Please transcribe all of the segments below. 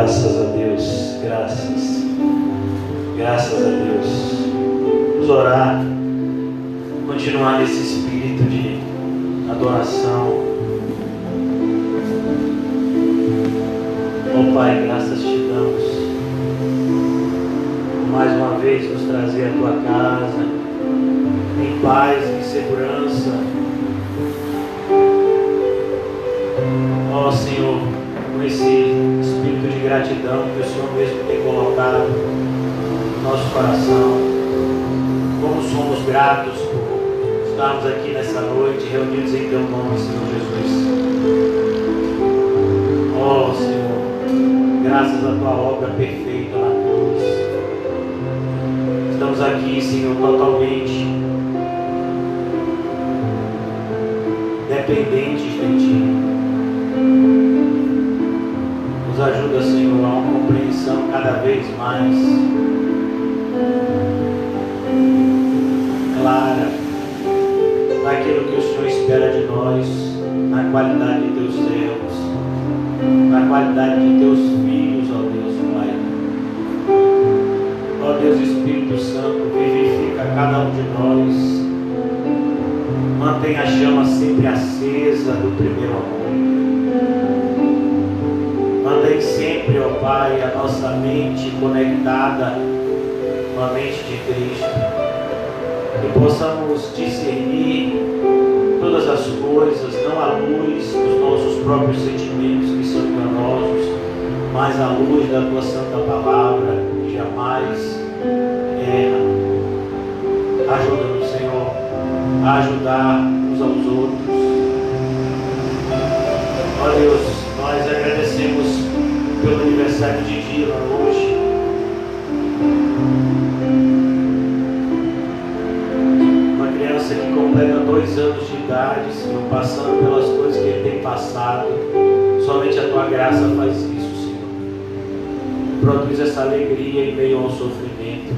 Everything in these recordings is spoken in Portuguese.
Graças a Deus, graças a Deus. Vamos orar, continuar nesse espírito de adoração. Oh Pai, graças te damos por mais uma vez nos trazer à tua casa em paz, em segurança. Ó Senhor, com esse espírito de gratidão que o Senhor mesmo tem colocado no nosso coração, como somos gratos por estarmos aqui nessa noite reunidos em teu nome, Senhor Jesus. Ó Senhor, graças à tua obra perfeita na cruz, estamos aqui, Senhor, totalmente dependentes de ti. Nos ajuda, Senhor, a uma compreensão cada vez mais clara daquilo que o Senhor espera de nós, na qualidade de teus servos, na qualidade de teus filhos, ó Deus Pai. Ó Deus Espírito Santo, vivifica cada um de nós, mantém a chama sempre acesa do primeiro amor. Mantém sempre, ó Pai, a nossa mente conectada com a mente de Cristo. Que possamos discernir todas as coisas, não à luz dos nossos próprios sentimentos que são enganosos, mas à luz da tua santa palavra, que jamais erra. Ajuda-nos, Senhor, a ajudar uns aos outros. Ó Deus, nós agradecemos pelo aniversário de Dylan hoje. Uma criança que completa 2 anos de idade, Senhor, passando pelas coisas que ele tem passado. Somente a tua graça faz isso, Senhor. Produz essa alegria em meio ao sofrimento.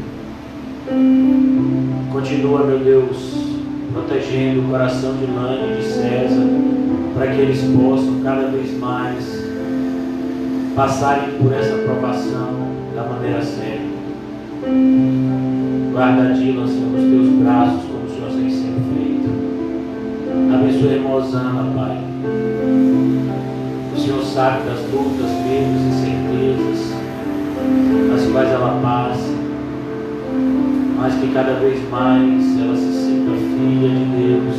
Continua, meu Deus, protegendo o coração de Lani e de César, para que eles possam cada vez mais passarem por essa provação da maneira certa. Guarda Dylan, Senhor, nos teus braços, como o Senhor tem sempre feito. Abençoa a irmã Osana, Pai. O Senhor sabe das dúvidas, medos e incertezas nas quais ela passa, mas que cada vez mais ela se sinta filha de Deus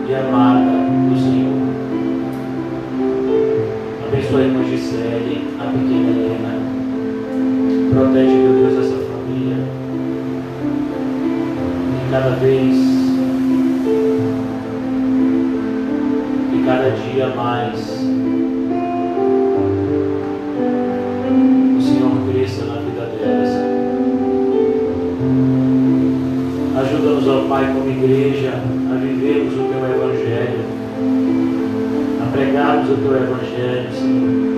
e amada do Senhor. Abençoa a irmã Gisele, a pequena Helena. Protege, meu Deus, essa família. E cada dia mais, o Senhor cresça na vida delas. Ajuda-nos, ó Pai, como igreja, a vivermos o teu Evangelho, a pregarmos o teu Evangelho, Senhor.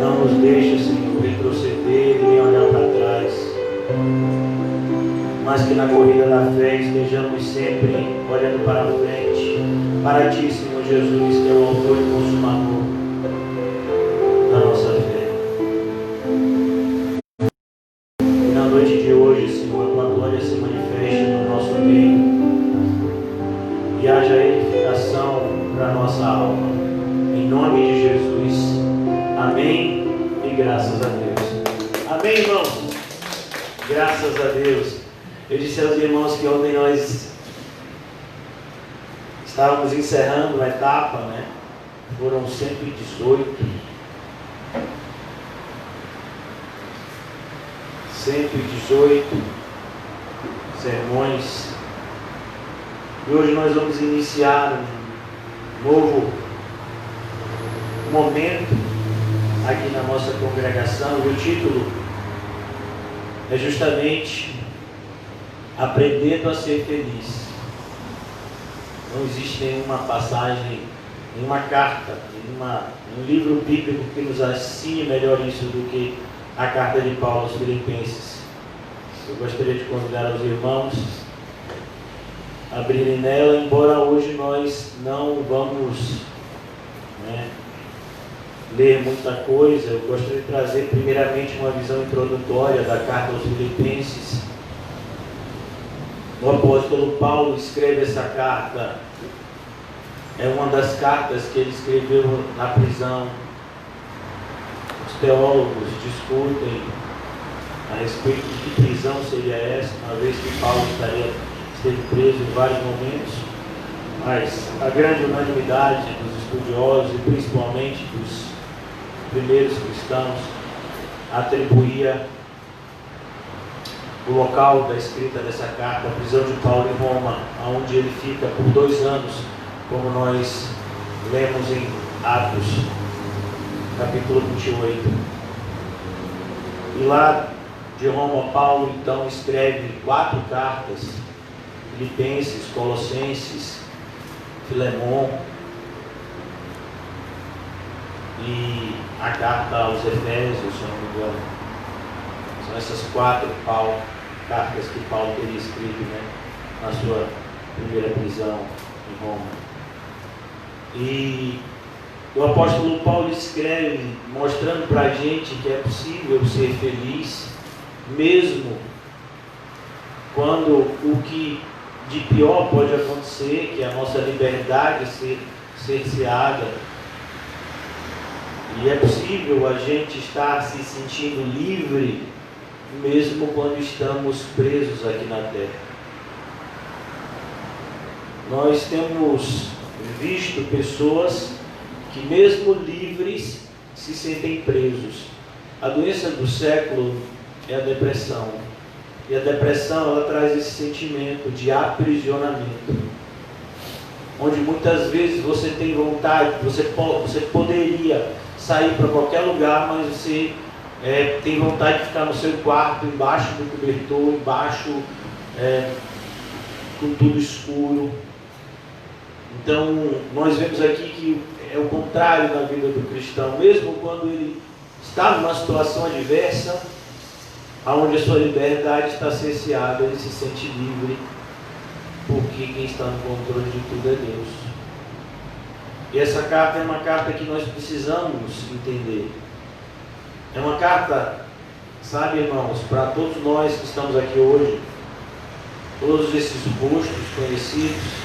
Não nos deixe, Senhor, retroceder e nem olhar para trás, mas que na corrida da fé estejamos sempre olhando para frente, para ti, Senhor Jesus, que é o autor e consumador da nossa fé. E na noite de hoje, Senhor, a tua glória se manifeste no nosso meio e haja edificação para a nossa alma. Em nome de Jesus. Amém e graças a Deus. Amém, irmãos? Graças a Deus. Eu disse aos irmãos que ontem nós estávamos encerrando a etapa, né? Foram 118 sermões. E hoje nós vamos iniciar um novo momento aqui na nossa congregação. E o título é justamente Aprendendo a Ser Feliz. Não existe nenhuma passagem, nenhuma carta, nenhum livro bíblico que nos ensine melhor isso do que a carta de Paulo aos Filipenses. Eu gostaria de convidar os irmãos abrirem nela, embora hoje nós não vamos ler muita coisa. Eu gostaria de trazer primeiramente uma visão introdutória da carta aos Filipenses. O apóstolo Paulo escreve essa carta, é uma das cartas que ele escreveu na prisão. Os teólogos discutem a respeito de que prisão seria essa, uma vez que Paulo esteve preso em vários momentos, mas a grande unanimidade dos estudiosos e principalmente dos primeiros cristãos atribuía o local da escrita dessa carta, a prisão de Paulo em Roma, onde ele fica por 2 anos, como nós lemos em Atos, capítulo 28. E lá de Roma, Paulo então escreve 4 cartas: Filipenses, Colossenses, Filemon e a carta aos Efésios, se eu não me engano. São essas 4 cartas que Paulo teria escrito, na sua primeira prisão em Roma. E o apóstolo Paulo escreve mostrando para a gente que é possível ser feliz, mesmo quando o que de pior pode acontecer, que é a nossa liberdade ser cerceada. E é possível a gente estar se sentindo livre, mesmo quando estamos presos aqui na terra. Nós temos visto pessoas que, mesmo livres, se sentem presos. A doença do século é a depressão. E a depressão, ela traz esse sentimento de aprisionamento, onde muitas vezes você tem vontade, você poderia sair para qualquer lugar, mas você tem vontade de ficar no seu quarto, embaixo do cobertor, embaixo, com tudo escuro. Então, nós vemos aqui que é o contrário na vida do cristão. Mesmo quando ele está numa situação adversa, onde a sua liberdade está cerceada, ele se sente livre, porque quem está no controle de tudo é Deus. E essa carta é uma carta que nós precisamos entender. É uma carta, sabe, irmãos, para todos nós que estamos aqui hoje, todos esses rostos conhecidos,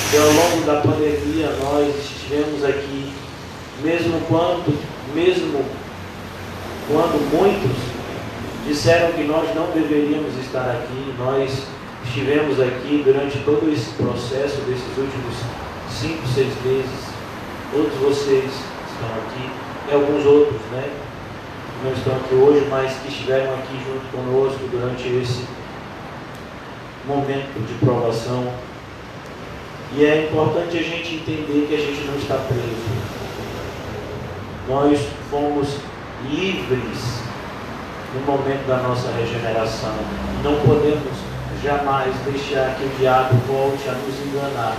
que ao longo da pandemia nós estivemos aqui, mesmo quando muitos disseram que nós não deveríamos estar aqui, nós estivemos aqui durante todo esse processo desses últimos 5, 6 meses. Todos vocês estão aqui, e alguns outros, que não estão aqui hoje, mas que estiveram aqui junto conosco durante esse momento de provação. E é importante a gente entender que a gente não está preso. Nós fomos livres no momento da nossa regeneração. Não podemos jamais deixar que o diabo volte a nos enganar.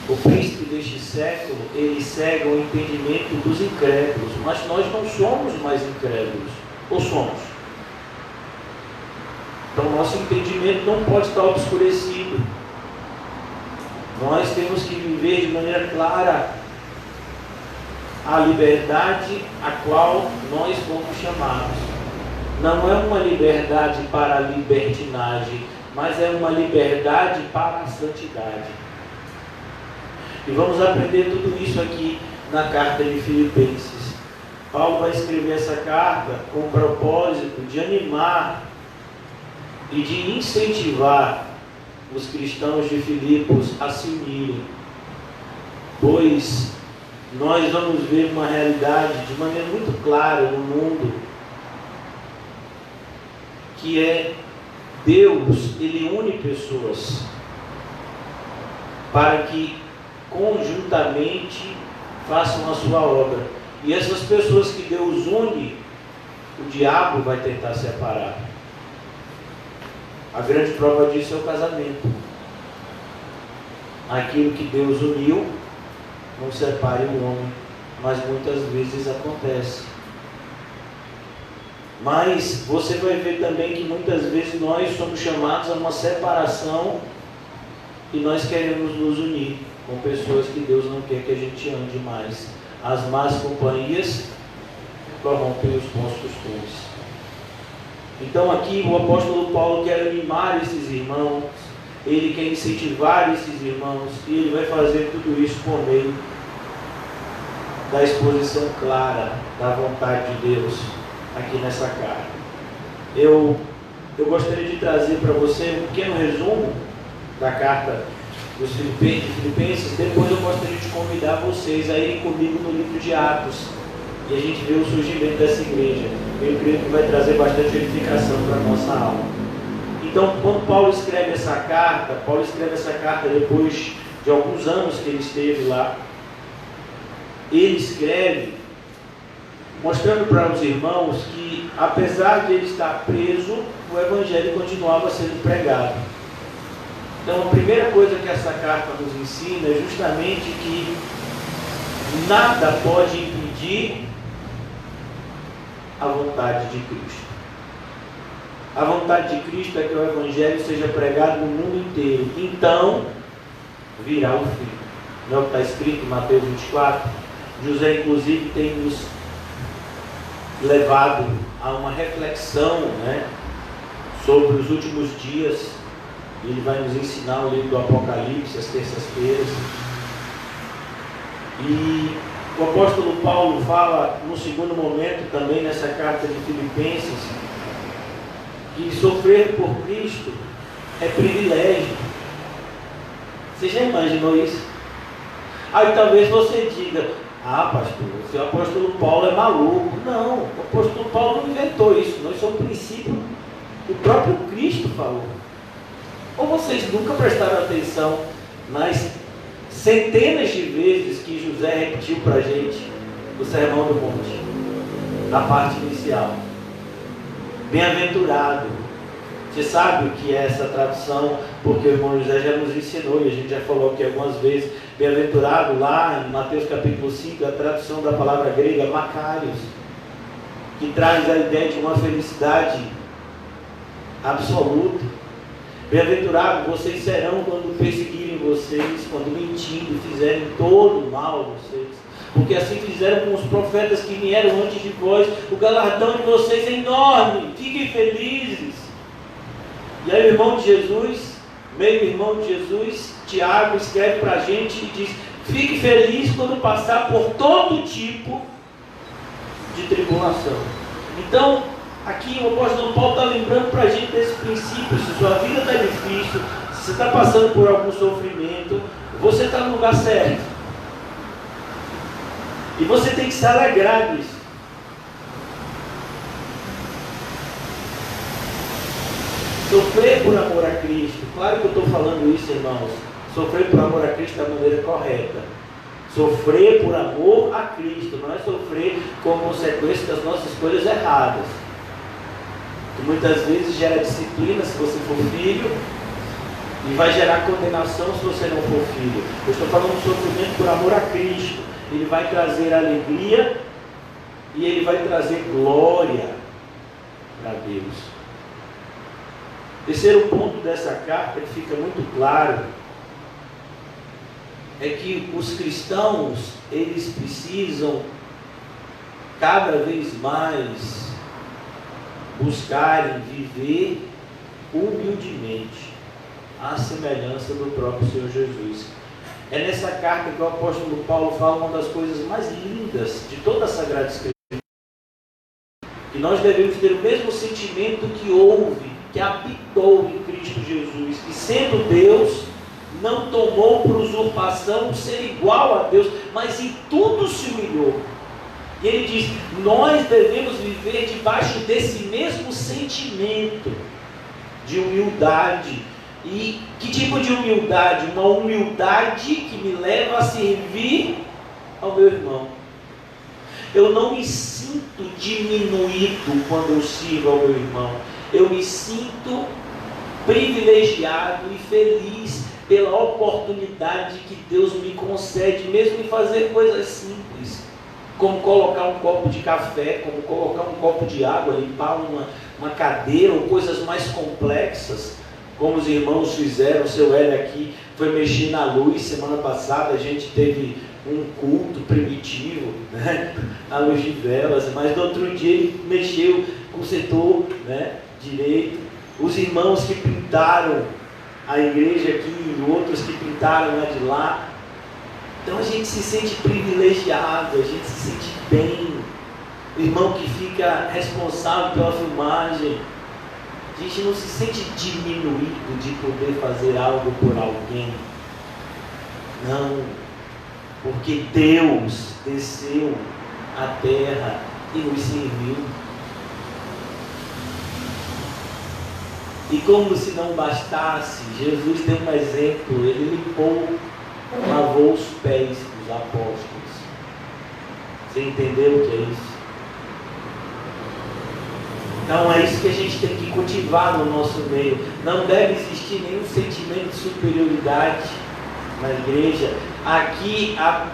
O príncipe deste século, ele cega o entendimento dos incrédulos, mas nós não somos mais incrédulos, ou somos? Então nosso entendimento não pode estar obscurecido. Nós temos que viver de maneira clara a liberdade a qual nós fomos chamados. Não é uma liberdade para a libertinagem, mas é uma liberdade para a santidade. E vamos aprender tudo isso aqui na carta de Filipenses. Paulo vai escrever essa carta com o propósito de animar e de incentivar os cristãos de Filipos a se unirem, pois nós vamos ver uma realidade de maneira muito clara no mundo, que é Deus, Ele une pessoas para que conjuntamente façam a sua obra. E essas pessoas que Deus une, o diabo vai tentar separar. A grande prova disso é o casamento. Aquilo que Deus uniu, não separe o homem, mas muitas vezes acontece. Mas você vai ver também que muitas vezes nós somos chamados a uma separação e nós queremos nos unir com pessoas que Deus não quer que a gente ande mais. As más companhias corrompem os bons costumes. Então aqui o apóstolo Paulo quer animar esses irmãos, ele quer incentivar esses irmãos, e ele vai fazer tudo isso por meio da exposição clara da vontade de Deus aqui nessa carta. Eu gostaria de trazer para você um pequeno resumo da carta dos Filipenses. Depois eu gostaria de convidar vocês a irem comigo no livro de Atos, e a gente vê o surgimento dessa igreja. Eu creio que vai trazer bastante edificação para a nossa alma. Então, quando Paulo escreve essa carta depois de alguns anos que ele esteve lá. Ele escreve mostrando para os irmãos que, apesar de ele estar preso, o evangelho continuava sendo pregado. Então, a primeira coisa que essa carta nos ensina é justamente que nada pode impedir a vontade de Cristo. A vontade de Cristo é que o evangelho seja pregado no mundo inteiro. Então, virá o fim. Não é o que está escrito em Mateus 24? José, inclusive, tem nos levado a uma reflexão, sobre os últimos dias. Ele vai nos ensinar o livro do Apocalipse, às terças-feiras. E o apóstolo Paulo fala, no segundo momento, também nessa carta de Filipenses, que sofrer por Cristo é privilégio. Você já imaginou isso? Aí talvez você diga: ah, pastor, o seu apóstolo Paulo é maluco. Não, o apóstolo Paulo não inventou isso. Não, isso é um princípio que o próprio Cristo falou. Ou vocês nunca prestaram atenção nas centenas de vezes que José repetiu para a gente o Sermão do Monte, na parte inicial? Bem-aventurado. Você sabe o que é essa tradução, porque o irmão José já nos ensinou, e a gente já falou aqui algumas vezes. Bem-aventurado, lá em Mateus capítulo 5, a tradução da palavra grega Macarios, que traz a ideia de uma felicidade absoluta. Bem-aventurado vocês serão quando perseguirem vocês, quando mentindo fizerem todo o mal a vocês, porque assim fizeram com os profetas que vieram antes de vós. O galardão de vocês é enorme, fiquem felizes. E aí o irmão de Jesus, meio irmão de Jesus, Tiago, escreve para a gente e diz: fique feliz quando passar por todo tipo de tribulação. Então, aqui o apóstolo Paulo está lembrando para a gente desse princípio. Se sua vida está difícil, se você está passando por algum sofrimento, você está no lugar certo. E você tem que se alegrar disso. Sofrer por amor a Cristo. Claro que eu estou falando isso, irmãos. Sofrer por amor a Cristo da maneira correta. Sofrer por amor a Cristo. Não é sofrer como consequência das nossas escolhas erradas. Que muitas vezes gera disciplina se você for filho, e vai gerar condenação se você não for filho. Eu estou falando de sofrimento por amor a Cristo. Ele vai trazer alegria e ele vai trazer glória para Deus. Terceiro ponto dessa carta, que fica muito claro, é que os cristãos, eles precisam cada vez mais buscarem viver humildemente à semelhança do próprio Senhor Jesus. É nessa carta que o apóstolo Paulo fala uma das coisas mais lindas de toda a Sagrada Escritura, que nós devemos ter o mesmo sentimento que houve, que habitou em Cristo Jesus, que sendo Deus, não tomou por usurpação ser igual a Deus, mas em tudo se humilhou. E ele diz: nós devemos viver debaixo desse mesmo sentimento de humildade. E que tipo de humildade? Uma humildade que me leva a servir ao meu irmão. Eu não me sinto diminuído quando eu sirvo ao meu irmão. Eu me sinto privilegiado e feliz pela oportunidade que Deus me concede, mesmo em fazer coisas simples. como colocar um copo de café, como colocar um copo de água, limpar uma cadeira, ou coisas mais complexas, como os irmãos fizeram. O seu Hélio aqui foi mexer na luz. Semana passada a gente teve um culto primitivo, né? A luz de velas, mas no outro dia ele mexeu, consertou, né? Direito. Os irmãos que pintaram a igreja aqui e outros que pintaram lá de lá. Então a gente se sente privilegiado, a gente se sente bem. O irmão que fica responsável pela filmagem, a gente não se sente diminuído de poder fazer algo por alguém. Não, porque Deus desceu à terra e nos serviu. E como se não bastasse, Jesus deu um exemplo. Ele limpou, lavou os pés dos apóstolos. Você entendeu o que é isso? Então é isso que a gente tem que cultivar no nosso meio. Não deve existir nenhum sentimento de superioridade na igreja. Aqui há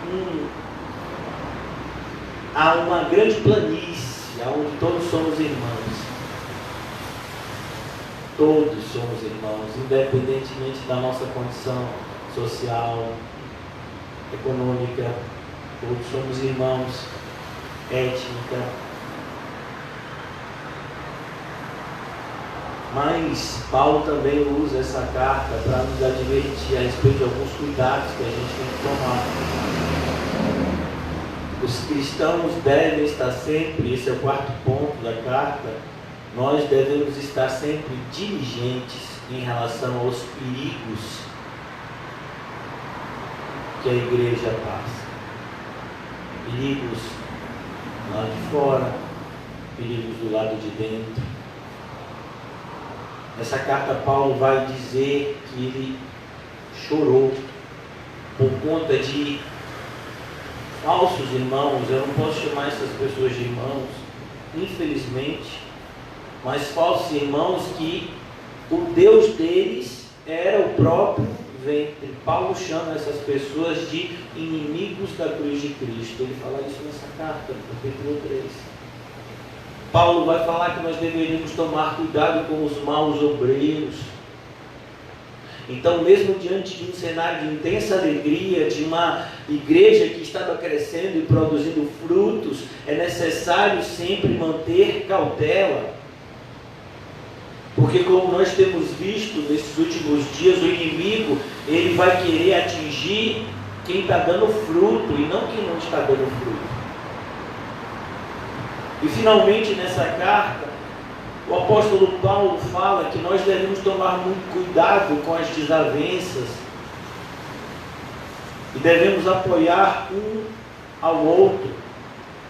uma grande planície, onde todos somos irmãos. Todos somos irmãos, independentemente da nossa condição social, econômica. Todos somos irmãos, étnica. Mas Paulo também usa essa carta para nos advertir a respeito de alguns cuidados que a gente tem que tomar. Os cristãos devem estar sempre, esse é o quarto ponto da carta, nós devemos estar sempre diligentes em relação aos perigos que a igreja passa. Perigos do lado de fora, perigos do lado de dentro. Nessa carta Paulo vai dizer que ele chorou por conta de falsos irmãos. Eu não posso chamar essas pessoas de irmãos, infelizmente, mas falsos irmãos que o Deus deles era o próprio ventre. Paulo chama essas pessoas de inimigos da cruz de Cristo. Ele fala isso nessa carta, no capítulo 3. Paulo vai falar que nós deveríamos tomar cuidado com os maus obreiros. Então, mesmo diante de um cenário de intensa alegria, de uma igreja que estava crescendo e produzindo frutos, é necessário sempre manter cautela. Porque, como nós temos visto nesses últimos dias, o inimigo, ele vai querer atingir quem está dando fruto e não quem não está dando fruto. E finalmente nessa carta, o apóstolo Paulo fala que nós devemos tomar muito cuidado com as desavenças e devemos apoiar um ao outro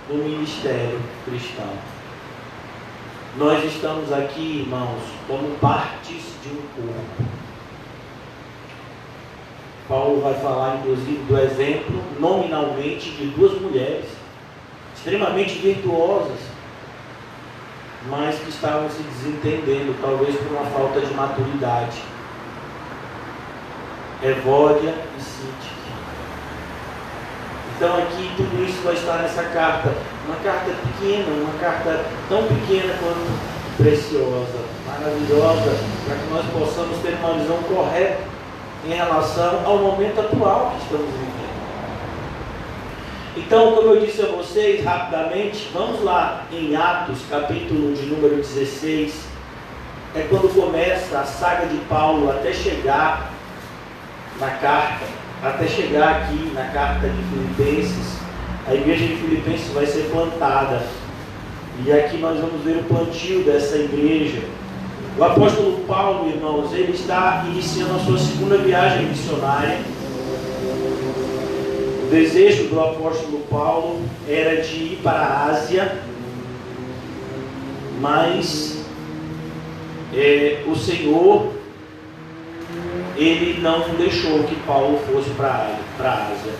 no ministério cristão. Nós estamos aqui, irmãos, como partes de um corpo. Paulo vai falar, inclusive, do exemplo, nominalmente, de duas mulheres extremamente virtuosas, mas que estavam se desentendendo, talvez por uma falta de maturidade. Evódia e Síntique. Então aqui tudo isso vai estar nessa carta. Uma carta pequena, uma carta tão pequena quanto preciosa, maravilhosa, para que nós possamos ter uma visão correta em relação ao momento atual que estamos vivendo. Então, como eu disse a vocês, rapidamente, vamos lá em Atos, capítulo de número 16. É quando começa a saga de Paulo até chegar na carta, até chegar aqui na carta de Filipenses. A igreja de Filipenses vai ser plantada. E aqui nós vamos ver o plantio dessa igreja. O apóstolo Paulo, irmãos, ele está iniciando a sua segunda viagem missionária. O desejo do apóstolo Paulo era de ir para a Ásia, mas o Senhor, ele não deixou que Paulo fosse para a Ásia.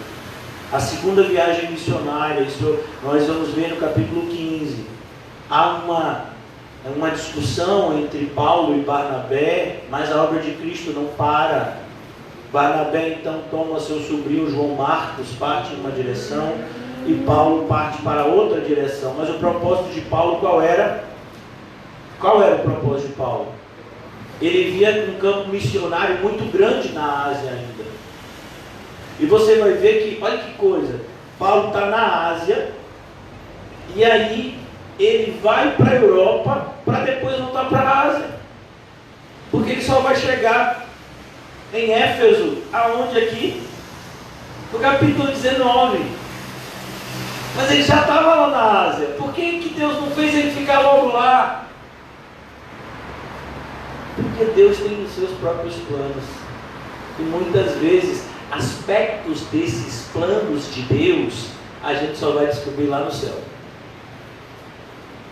A segunda viagem missionária, isso nós vamos ver no capítulo 15. Há uma discussão entre Paulo e Barnabé, mas a obra de Cristo não para. Barnabé então toma seu sobrinho João Marcos, parte em uma direção, e Paulo parte para outra direção. Mas o propósito de Paulo qual era? Qual era o propósito de Paulo? Ele via um campo missionário muito grande na Ásia ainda. E você vai ver que, olha que coisa, Paulo está na Ásia, e aí ele vai para a Europa, para depois voltar para a Ásia. Porque ele só vai chegar em Éfeso, aonde aqui? No capítulo 19. Mas ele já estava lá na Ásia. Por que Deus não fez ele ficar logo lá? Porque Deus tem os seus próprios planos. E muitas vezes, aspectos desses planos de Deus, a gente só vai descobrir lá no céu.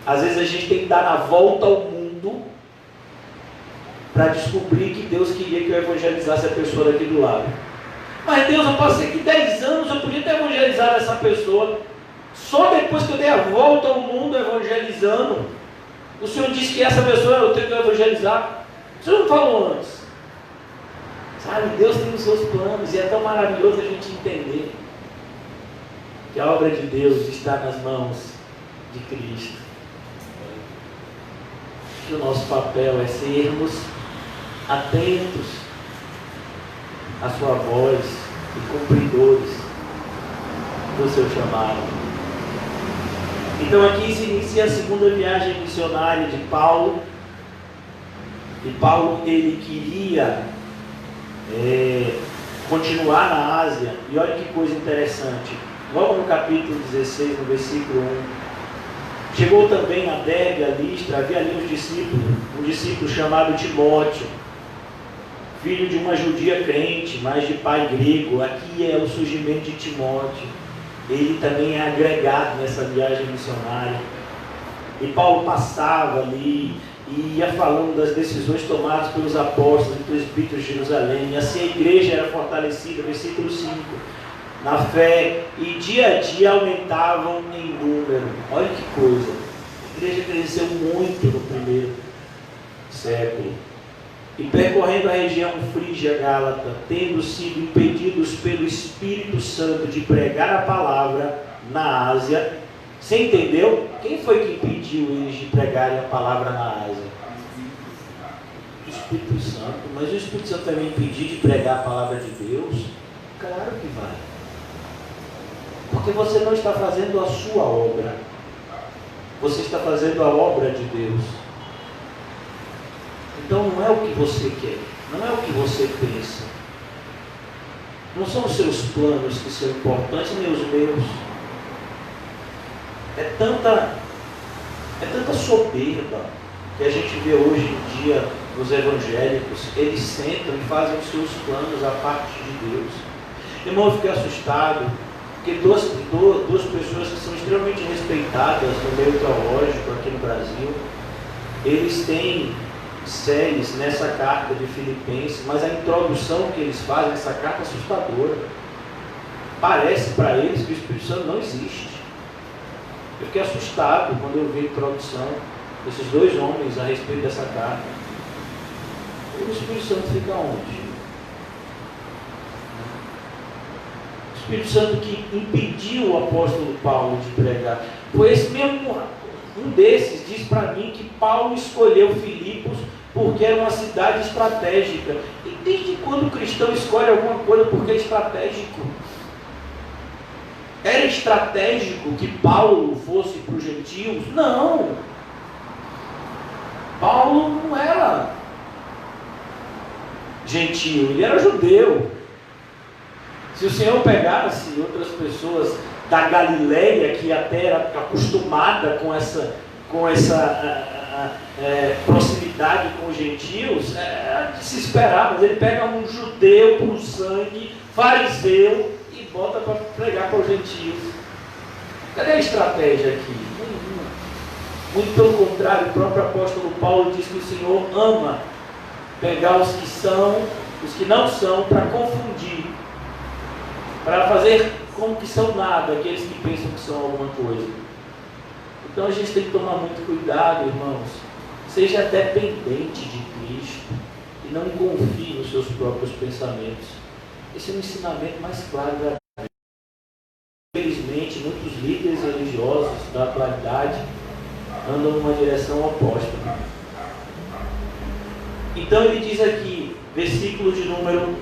Às vezes a gente tem que dar a volta ao mundo para descobrir que Deus queria que eu evangelizasse a pessoa daqui do lado. Mas Deus, eu passei aqui 10 anos, eu podia ter evangelizado essa pessoa. Só depois que eu dei a volta ao mundo evangelizando, o Senhor disse que essa pessoa eu tenho que evangelizar. O Senhor não falou antes. Sabe, Deus tem os seus planos e é tão maravilhoso a gente entender que a obra de Deus está nas mãos de Cristo. Que o nosso papel é sermos atentos à sua voz e cumpridores do seu chamado. Então aqui se inicia a segunda viagem missionária de Paulo. E Paulo, ele queria continuar na Ásia. E olha que coisa interessante. Logo no capítulo 16, no versículo 1. Chegou também a Derbe, a Listra, havia ali um discípulo chamado Timóteo, filho de uma judia crente, mas de pai grego. Aqui é o surgimento de Timóteo. Ele também é agregado nessa viagem missionária. E Paulo passava ali e ia falando das decisões tomadas pelos apóstolos e presbíteros de Jerusalém. E assim a igreja era fortalecida, versículo 5, na fé, e dia a dia aumentavam em número. Olha que coisa, a igreja cresceu muito no primeiro século. E percorrendo a região frígia Gálata, tendo sido impedidos pelo Espírito Santo de pregar a palavra na Ásia. Você entendeu? Quem foi que impediu eles de pregarem a palavra na Ásia? O Espírito Santo. Mas o Espírito Santo vai me impedir de pregar a palavra de Deus? Claro que vai. Porque você não está fazendo a sua obra. Você está fazendo a obra de Deus. Então não é o que você quer, não é o que você pensa. Não são os seus planos que são importantes, nem os meus. É tanta soberba que a gente vê hoje em dia nos evangélicos. Eles sentam e fazem os seus planos à parte de Deus. Irmão, eu fiquei assustado, porque duas pessoas que são extremamente respeitadas no meio teológico aqui no Brasil, eles têm séries nessa carta de Filipenses, mas a introdução que eles fazem nessa carta é assustadora. Parece para eles que o Espírito Santo não existe. Eu fiquei assustado quando eu vi a introdução desses dois homens a respeito dessa carta. E o Espírito Santo fica onde? O Espírito Santo que impediu o apóstolo Paulo de pregar. Foi esse mesmo, um desses diz para mim que Paulo escolheu Filipos porque era uma cidade estratégica. E desde quando o cristão escolhe alguma coisa porque é estratégico? Era estratégico que Paulo fosse para os gentios? Não. Paulo não era gentio, ele era judeu. Se o Senhor pegasse outras pessoas da Galileia, que até era acostumada com essa proximidade com os gentios, de se esperar, mas ele pega um judeu por sangue, fariseu, e bota para pregar para os gentios. Cadê a estratégia aqui? Nenhuma. Muito pelo contrário, o próprio apóstolo Paulo diz que o Senhor ama pegar os que não são, para confundir, para fazer como que são nada, aqueles que pensam que são alguma coisa. Então a gente tem que tomar muito cuidado, irmãos. Seja dependente de Cristo e não confie nos seus próprios pensamentos. Esse é o ensinamento mais claro da Bíblia. Infelizmente, muitos líderes religiosos da atualidade andam numa direção oposta. Então ele diz aqui, versículo de número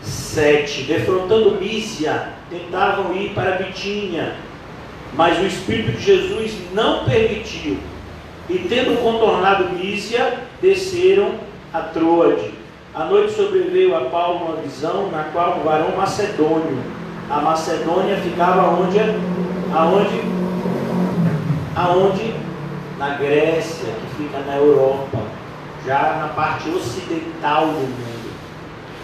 7, defrontando Mísia, tentavam ir para Bitínia, mas o Espírito de Jesus não permitiu, e tendo contornado Mísia, desceram a Troade. À noite sobreveio a Paulo uma visão, na qual um varão macedônio, a Macedônia ficava onde? Na Grécia, que fica na Europa, já na parte ocidental do mundo.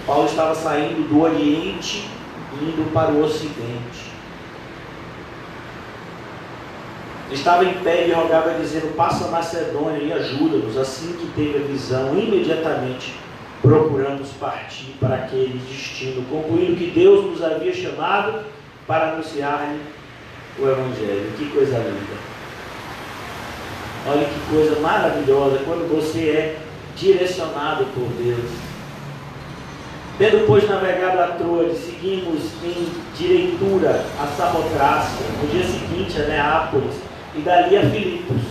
Paulo estava saindo do Oriente e indo para o Ocidente. Estava em pé e rogava, dizendo: passa a Macedônia e ajuda-nos. Assim que teve a visão, imediatamente procuramos partir para aquele destino, concluindo que Deus nos havia chamado para anunciar-lhe o Evangelho. Que coisa linda! Olha que coisa maravilhosa quando você é direcionado por Deus. Tendo, pois, navegado a Troade, seguimos em direitura a Samotrácia, no dia seguinte a Neápolis, e dali a Filipos,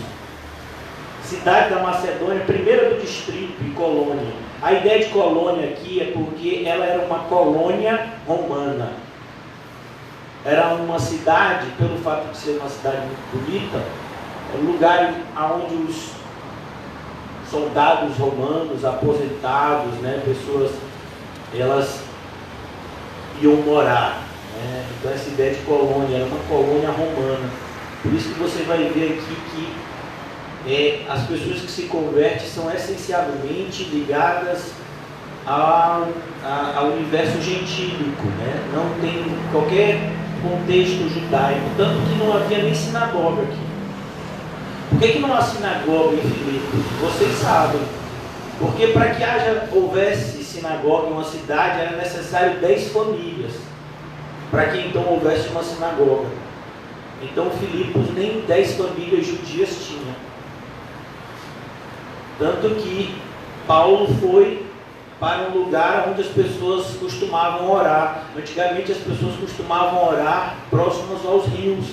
cidade da Macedônia, primeira do distrito e colônia. A ideia de colônia aqui é porque ela era uma colônia romana. Era uma cidade, pelo fato de ser uma cidade muito bonita, um lugar onde os soldados romanos, aposentados, pessoas, elas iam morar. Então essa ideia de colônia, era uma colônia romana. Por isso que você vai ver aqui que as pessoas que se convertem são essencialmente ligadas ao universo gentílico, não tem qualquer contexto judaico, tanto que não havia nem sinagoga aqui. Por que não há sinagoga em Filipos? Vocês sabem. Porque para que houvesse sinagoga em uma cidade, era necessário 10 famílias, para que então houvesse uma sinagoga. Então Filipos nem 10 famílias judias tinha. Tanto que Paulo foi para um lugar onde as pessoas costumavam orar. Antigamente as pessoas costumavam orar próximas aos rios,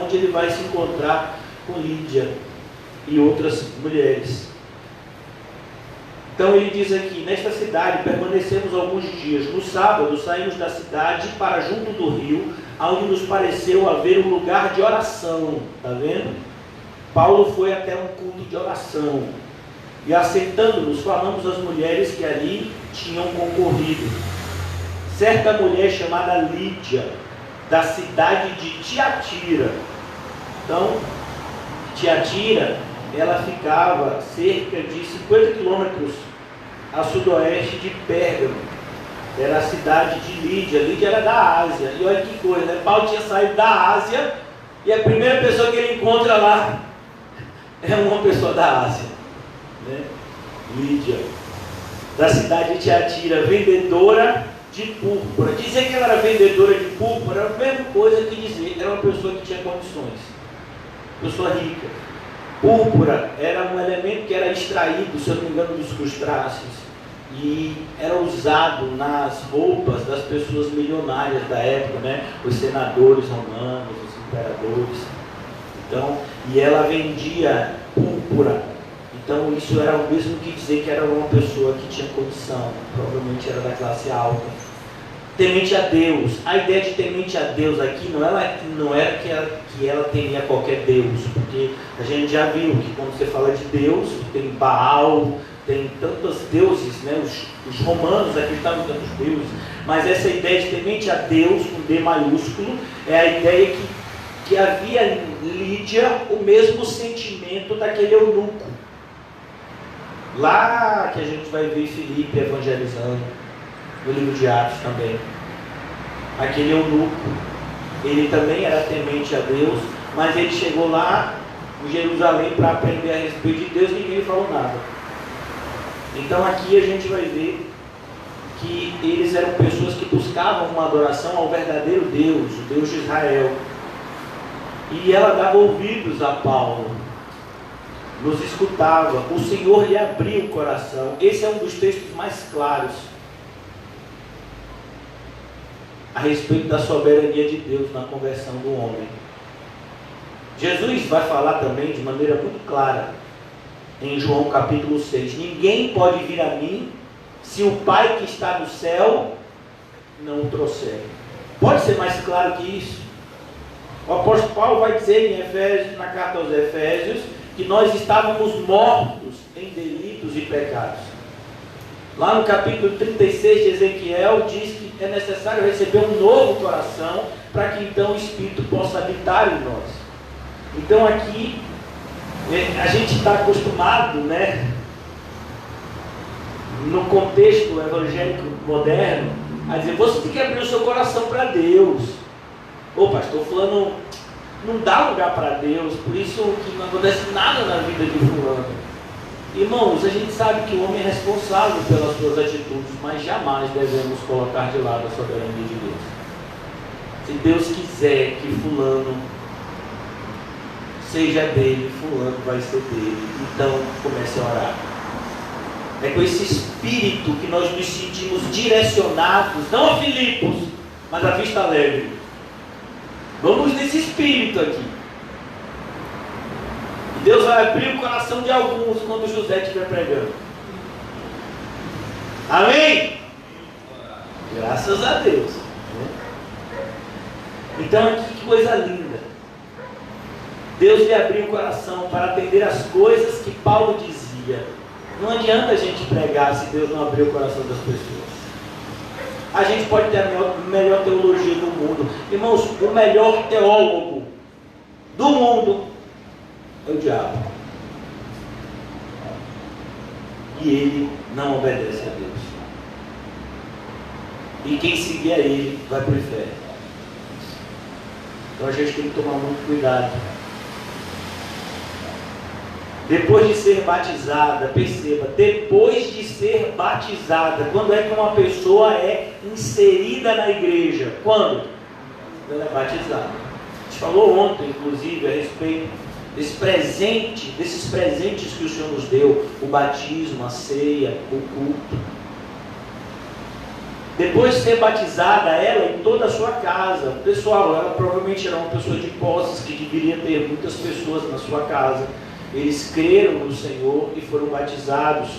onde ele vai se encontrar com Lídia e outras mulheres. Então ele diz aqui: nesta cidade permanecemos alguns dias. No sábado saímos da cidade para junto do rio, onde nos pareceu haver um lugar de oração. Está vendo? Paulo foi até um culto de oração. E assentando-nos, falamos às mulheres que ali tinham concorrido. Certa mulher chamada Lídia, da cidade de Tiatira. Então, Tiatira, ela ficava cerca de 50 quilômetros a sudoeste de Pérgamo. Era a cidade de Lídia. Lídia era da Ásia. E olha que coisa, Paulo tinha saído da Ásia e a primeira pessoa que ele encontra lá é uma pessoa da Ásia, Lídia, da cidade de Tiatira, vendedora de púrpura. Dizer que ela era vendedora de púrpura era a mesma coisa que dizer era uma pessoa que tinha condições, pessoa rica. Púrpura era um elemento que era extraído, se eu não me engano, dos crustáceos, e era usado nas roupas das pessoas milionárias da época, os senadores romanos, os imperadores. Então, e ela vendia púrpura. Então isso era o mesmo que dizer que era uma pessoa que tinha condição, provavelmente era da classe alta. Temente a Deus. A ideia de temente a Deus aqui não era que ela temia qualquer Deus, porque a gente já viu que quando você fala de Deus, tem Baal, tem tantos deuses, os romanos acreditavam em tantos deuses, mas essa ideia de temente a Deus, com D maiúsculo, é a ideia que havia em Lídia o mesmo sentimento daquele eunuco. Lá que a gente vai ver Filipe evangelizando, no livro de Atos também. Aquele eunuco, ele também era temente a Deus, mas ele chegou lá em Jerusalém para aprender a respeito de Deus e ninguém falou nada. Então aqui a gente vai ver que eles eram pessoas que buscavam uma adoração ao verdadeiro Deus, o Deus de Israel. E ela dava ouvidos a Paulo, nos escutava, o Senhor lhe abriu o coração. Esse é um dos textos mais claros a respeito da soberania de Deus na conversão do homem. Jesus vai falar também de maneira muito clara em João capítulo 6: ninguém pode vir a mim se o Pai que está no céu não o trouxer. Pode ser mais claro que isso? O apóstolo Paulo vai dizer em Efésios, na carta aos Efésios, que nós estávamos mortos em delitos e pecados. Lá no capítulo 36 de Ezequiel diz que é necessário receber um novo coração para que então o Espírito possa habitar em nós. Então aqui a gente está acostumado, né, no contexto evangélico moderno, a dizer: você tem que abrir o seu coração para Deus. Ô pastor, fulano não dá lugar para Deus, por isso que não acontece nada na vida de fulano. Irmãos, a gente sabe que o homem é responsável pelas suas atitudes, mas jamais devemos colocar de lado a soberania de Deus. Se Deus quiser que fulano seja dele, fulano vai ser dele. Então comece a orar. É com esse espírito que nós nos sentimos direcionados, não a Filipos, mas a Vista Alegre. Vamos nesse espírito aqui. E Deus vai abrir o coração de alguns quando José estiver pregando. Amém? Graças a Deus. Então aqui, que coisa linda. Deus lhe abriu o coração para atender as coisas que Paulo dizia. Não adianta a gente pregar se Deus não abrir o coração das pessoas. A gente pode ter a melhor teologia do mundo. Irmãos, o melhor teólogo do mundo é o diabo. E ele não obedece a Deus. E quem seguir a ele vai para o inferno. Então a gente tem que tomar muito cuidado. Depois de ser batizada, perceba, depois de ser batizada, quando é que uma pessoa é inserida na igreja? Quando? Ela é batizada. A gente falou ontem, inclusive, a respeito desse presente, desses presentes que o Senhor nos deu: o batismo, a ceia, o culto. Depois de ser batizada, ela e toda a sua casa, pessoal, ela provavelmente era uma pessoa de posses que deveria ter muitas pessoas na sua casa. Eles creram no Senhor e foram batizados.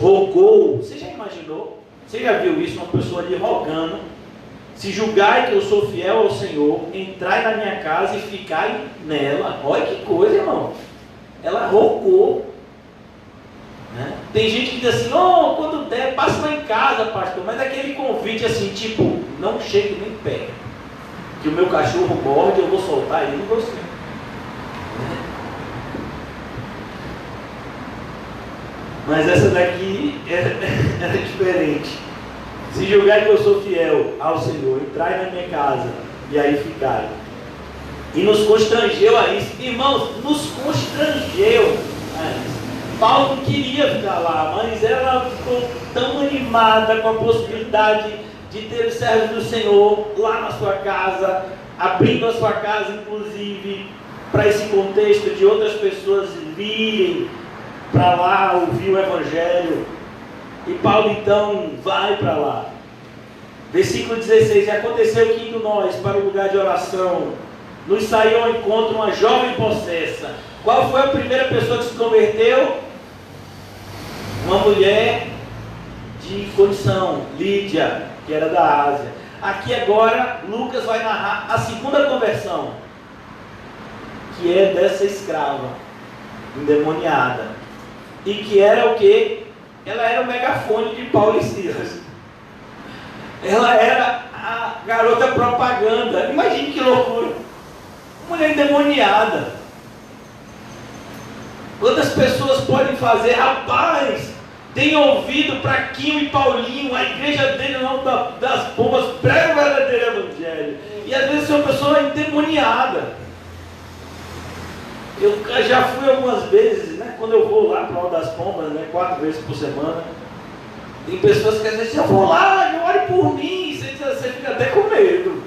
Rogou. Você já imaginou? Você já viu isso? Uma pessoa ali rogando: se julgai que eu sou fiel ao Senhor, entrai na minha casa e ficai nela. Olha que coisa, irmão. Ela rogou, né? Tem gente que diz assim: oh, quando der, passa lá em casa, pastor. Mas aquele convite assim, tipo, não chegue nem perto, que o meu cachorro morde, eu vou soltar ele em você. Mas essa daqui era diferente. Se julgar que eu sou fiel ao Senhor, entrai na minha casa e aí ficai. E nos constrangeu a isso. Irmãos, nos constrangeu a isso. Paulo não queria ficar lá, mas ela ficou tão animada com a possibilidade de ter os servos do Senhor lá na sua casa, abrindo a sua casa, inclusive, para esse contexto de outras pessoas virem para lá ouvir o Evangelho. E Paulo então vai para lá. Versículo 16: e aconteceu que, indo nós para o lugar de oração, nos saiu ao encontro uma jovem possessa. Qual foi a primeira pessoa que se converteu? Uma mulher de condição, Lídia, que era da Ásia. Aqui agora Lucas vai narrar a segunda conversão, que é dessa escrava endemoniada, e que era o que? Ela era o megafone de Paulo e Silas. Ela era a garota propaganda. Imagine que loucura. Mulher endemoniada. Quantas pessoas podem fazer? Rapaz, tem ouvido para Quinho e Paulinho, a igreja dele não das bombas, prega o verdadeiro evangelho. E às vezes é uma pessoa endemoniada. Eu já fui algumas vezes, né, quando eu vou lá para o Alto das Pombas, né, 4 vezes por semana. Tem pessoas que às vezes, eu vou lá, eu ore por mim, você fica até com medo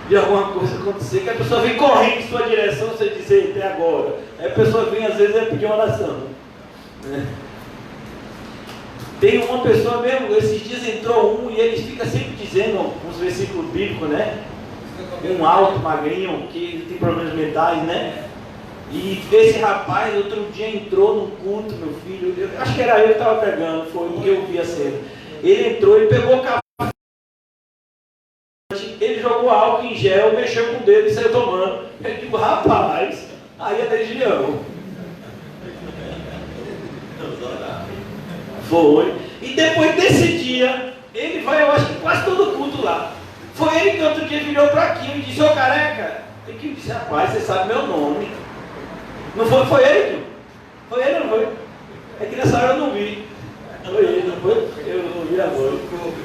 de alguma coisa acontecer, que a pessoa vem correndo em sua direção, você diz: até agora. Aí a pessoa vem, às vezes, pedir uma oração, né? Tem uma pessoa mesmo, esses dias entrou um e ele fica sempre dizendo uns versículos bíblicos, né? um alto, magrinho, que tem problemas mentais, né? E esse rapaz, outro dia entrou no culto, meu filho, acho que era eu que estava pregando, foi porque eu vi a cena. Ele entrou, ele pegou o café, ele jogou álcool em gel, mexeu com o dedo e saiu tomando. Eu digo, rapaz, aí é legião. Foi. E depois desse dia, ele vai, eu acho que quase todo culto lá. Foi ele que outro dia virou para aqui e disse, ô careca, e que disse, rapaz, você sabe meu nome. Não foi, foi ele, tio? Foi ele ou não foi? É que nessa hora eu não vi. Foi ele, não foi? Eu não vi agora.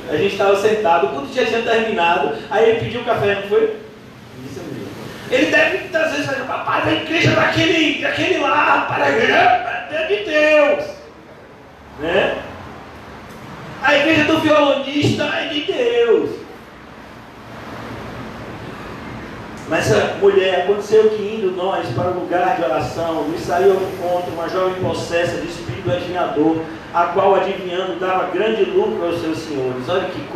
A gente estava sentado, o culto já tinha terminado, aí ele pediu um café, não foi? Isso mesmo. Ele deve muitas vezes fazer, rapaz, a igreja daquele lá, rapaz, a igreja é de Deus. Né? A igreja do violonista é de Deus. Mas essa mulher, aconteceu que indo nós para o lugar de oração, nos saiu ao encontro uma jovem possessa de espírito adivinhador, a qual adivinhando dava grande lucro aos seus senhores. Olha que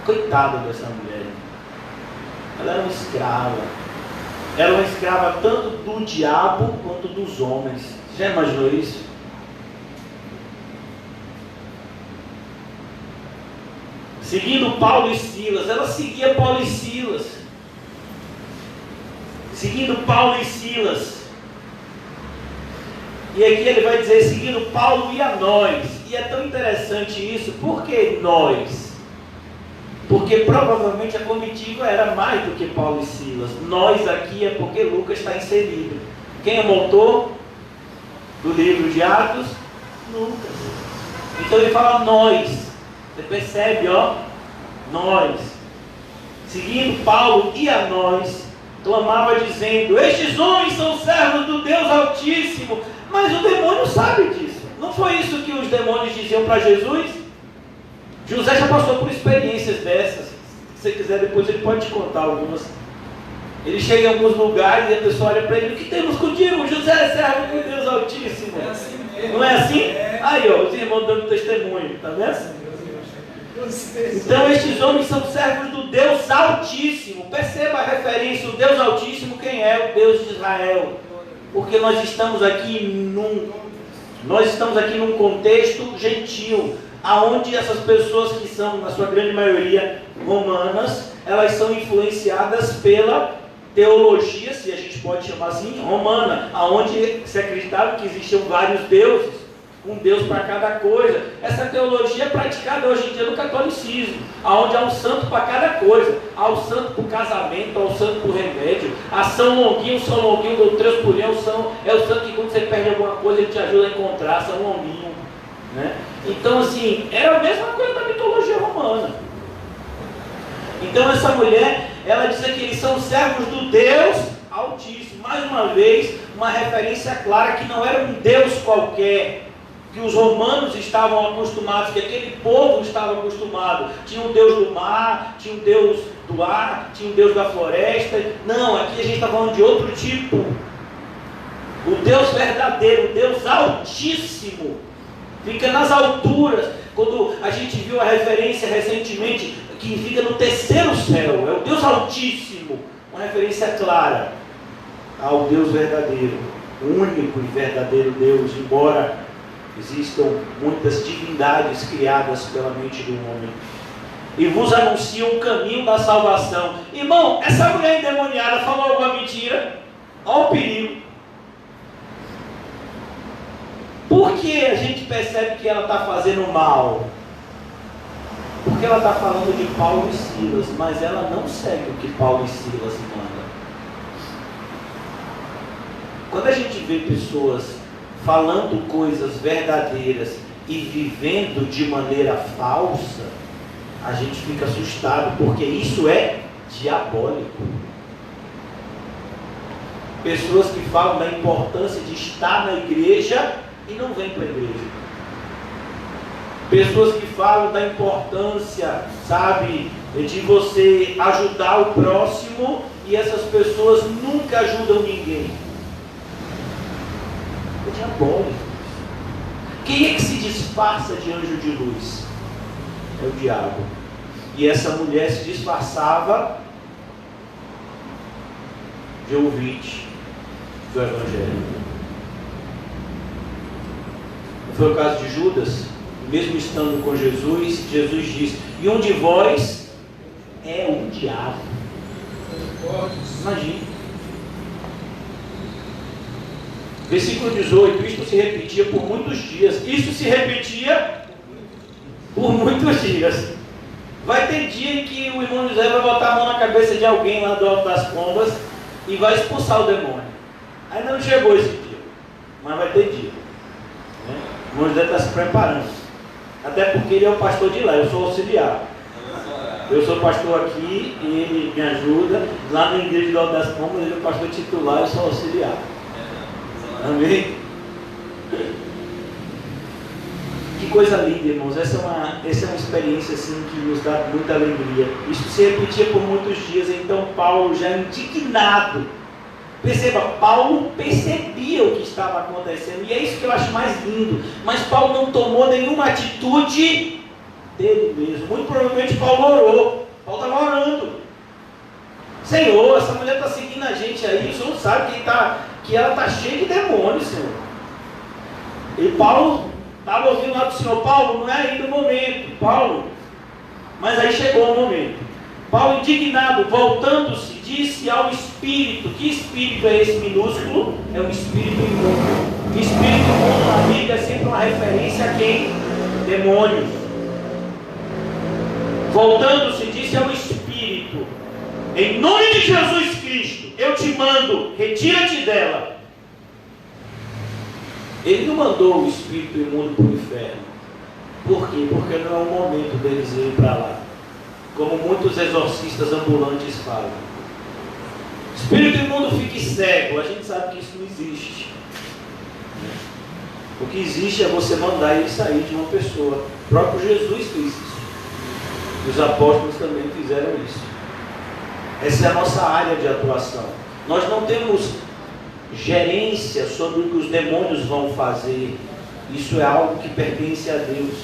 coitada dessa mulher. Ela era uma escrava. Era uma escrava tanto do diabo quanto dos homens. Você já imaginou isso? Seguindo Paulo e Silas, ela seguia Paulo e Silas. Seguindo Paulo e Silas. E aqui ele vai dizer, seguindo Paulo e a nós. E é tão interessante isso, por que nós? Porque provavelmente a comitiva era mais do que Paulo e Silas. Nós aqui é porque Lucas está inserido. Quem é o autor do livro de Atos? Lucas. Então ele fala nós. Você percebe, ó? Nós. Seguindo Paulo e a nós, clamava dizendo, estes homens são servos do Deus Altíssimo. Mas o demônio sabe disso. Não foi isso que os demônios diziam para Jesus? José já passou por experiências dessas. Se você quiser depois ele pode te contar algumas. Ele chega em alguns lugares e a pessoa olha para ele, o que temos contigo? José é servo do Deus Altíssimo. É assim mesmo. Não é assim? Aí ó, os irmãos dando testemunho, tá vendo? Então estes homens são servos do Deus Altíssimo. Perceba a referência, o Deus Altíssimo, quem é? O Deus de Israel. Porque nós estamos aqui num contexto gentil, aonde essas pessoas que são, na sua grande maioria, romanas, elas são influenciadas pela teologia, se a gente pode chamar assim, romana, aonde se acreditava que existiam vários deuses, um Deus para cada coisa. Essa teologia é praticada hoje em dia no catolicismo, aonde há um santo para cada coisa. Há o santo para o casamento, há o santo para o remédio, há São Longuinho, do 3 por 1, é o santo que quando você perde alguma coisa ele te ajuda a encontrar, São Longuinho, né? Então assim, era a mesma coisa da mitologia romana. Então essa mulher, ela diz que eles são servos do Deus Altíssimo. Mais uma vez, uma referência clara que não era um Deus qualquer, que os romanos estavam acostumados, que aquele povo estava acostumado. Tinha um Deus do mar, tinha um Deus do ar, tinha um Deus da floresta. Não, aqui a gente está falando de outro tipo. O Deus verdadeiro, o Deus Altíssimo, fica nas alturas. Quando a gente viu a referência recentemente, que fica no terceiro céu, é o Deus Altíssimo, uma referência clara ao Deus verdadeiro, o único e verdadeiro Deus, embora existam muitas divindades criadas pela mente do homem. E vos anunciam o caminho da salvação. Irmão, essa mulher endemoniada falou alguma mentira? Olha o perigo. Por que a gente percebe que ela está fazendo mal? Porque ela está falando de Paulo e Silas, mas ela não segue o que Paulo e Silas mandam. Quando a gente vê pessoas falando coisas verdadeiras e vivendo de maneira falsa, a gente fica assustado, porque isso é diabólico. Pessoas que falam da importância de estar na igreja e não vêm para a igreja. Pessoas que falam da importância, sabe, de você ajudar o próximo, e essas pessoas nunca ajudam ninguém. É diabólico. Quem é que se disfarça de anjo de luz? É o diabo. E essa mulher se disfarçava de ouvinte do Evangelho. Foi o caso de Judas, mesmo estando com Jesus, Jesus diz: e um de vós é o diabo. Imagine. Versículo 18, isto se repetia por muitos dias. Isso se repetia por muitos dias. Vai ter dia em que o irmão José vai botar a mão na cabeça de alguém lá do Alto das Pombas e vai expulsar o demônio. Ainda não chegou esse dia, mas vai ter dia. Né? O irmão José está se preparando. Até porque ele é o pastor de lá, eu sou auxiliar. Eu sou pastor aqui e ele me ajuda. Lá na igreja do Alto das Pombas, ele é o pastor titular, eu sou auxiliar. Amém? Que coisa linda, irmãos. Essa é uma experiência assim, que nos dá muita alegria. Isso se repetia por muitos dias. Então Paulo, já indignado, perceba, Paulo percebia o que estava acontecendo, e é isso que eu acho mais lindo. Mas Paulo não tomou nenhuma atitude dele mesmo. Muito provavelmente Paulo orou. Paulo estava orando: Senhor, essa mulher está seguindo a gente aí, o Senhor sabe que ela está cheia de demônios, Senhor. E Paulo estava ouvindo lá do Senhor: Paulo, não é ainda o momento, Paulo. Mas aí chegou o momento. Paulo, indignado, voltando-se, disse ao espírito. Que espírito é esse minúsculo? É um espírito imundo. Espírito imundo na Bíblia é sempre uma referência a quem? Demônios. Voltando-se, disse ao espírito: em nome de Jesus Cristo, eu te mando, retira-te dela. Ele não mandou o espírito imundo para o inferno. Por quê? Porque não é o momento deles irem para lá, como muitos exorcistas ambulantes falam. Espírito imundo fique cego. A gente sabe que isso não existe. O que existe é você mandar ele sair de uma pessoa. O próprio Jesus fez isso. E os apóstolos também fizeram isso. Essa é a nossa área de atuação. Nós não temos gerência sobre o que os demônios vão fazer. Isso é algo que pertence a Deus.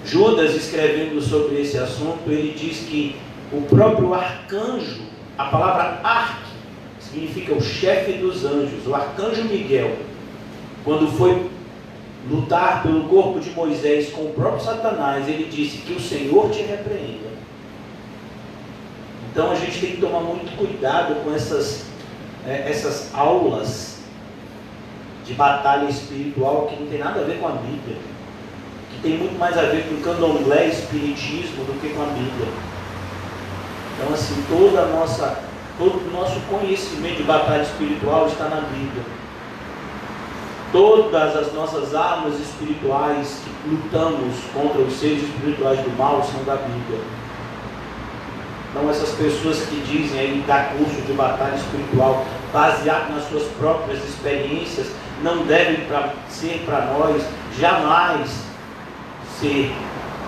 Judas, escrevendo sobre esse assunto, ele diz que o próprio arcanjo, a palavra arque, significa o chefe dos anjos, o arcanjo Miguel, quando foi lutar pelo corpo de Moisés com o próprio Satanás, ele disse: que o Senhor te repreenda. Então a gente tem que tomar muito cuidado com essas aulas de batalha espiritual que não tem nada a ver com a Bíblia, que tem muito mais a ver com candomblé, espiritismo, do que com a Bíblia. Então assim, todo o nosso conhecimento de batalha espiritual está na Bíblia. Todas as nossas armas espirituais que lutamos contra os seres espirituais do mal são da Bíblia. Então essas pessoas que dizem aí dar curso de batalha espiritual baseado nas suas próprias experiências, não devem ser para nós jamais ser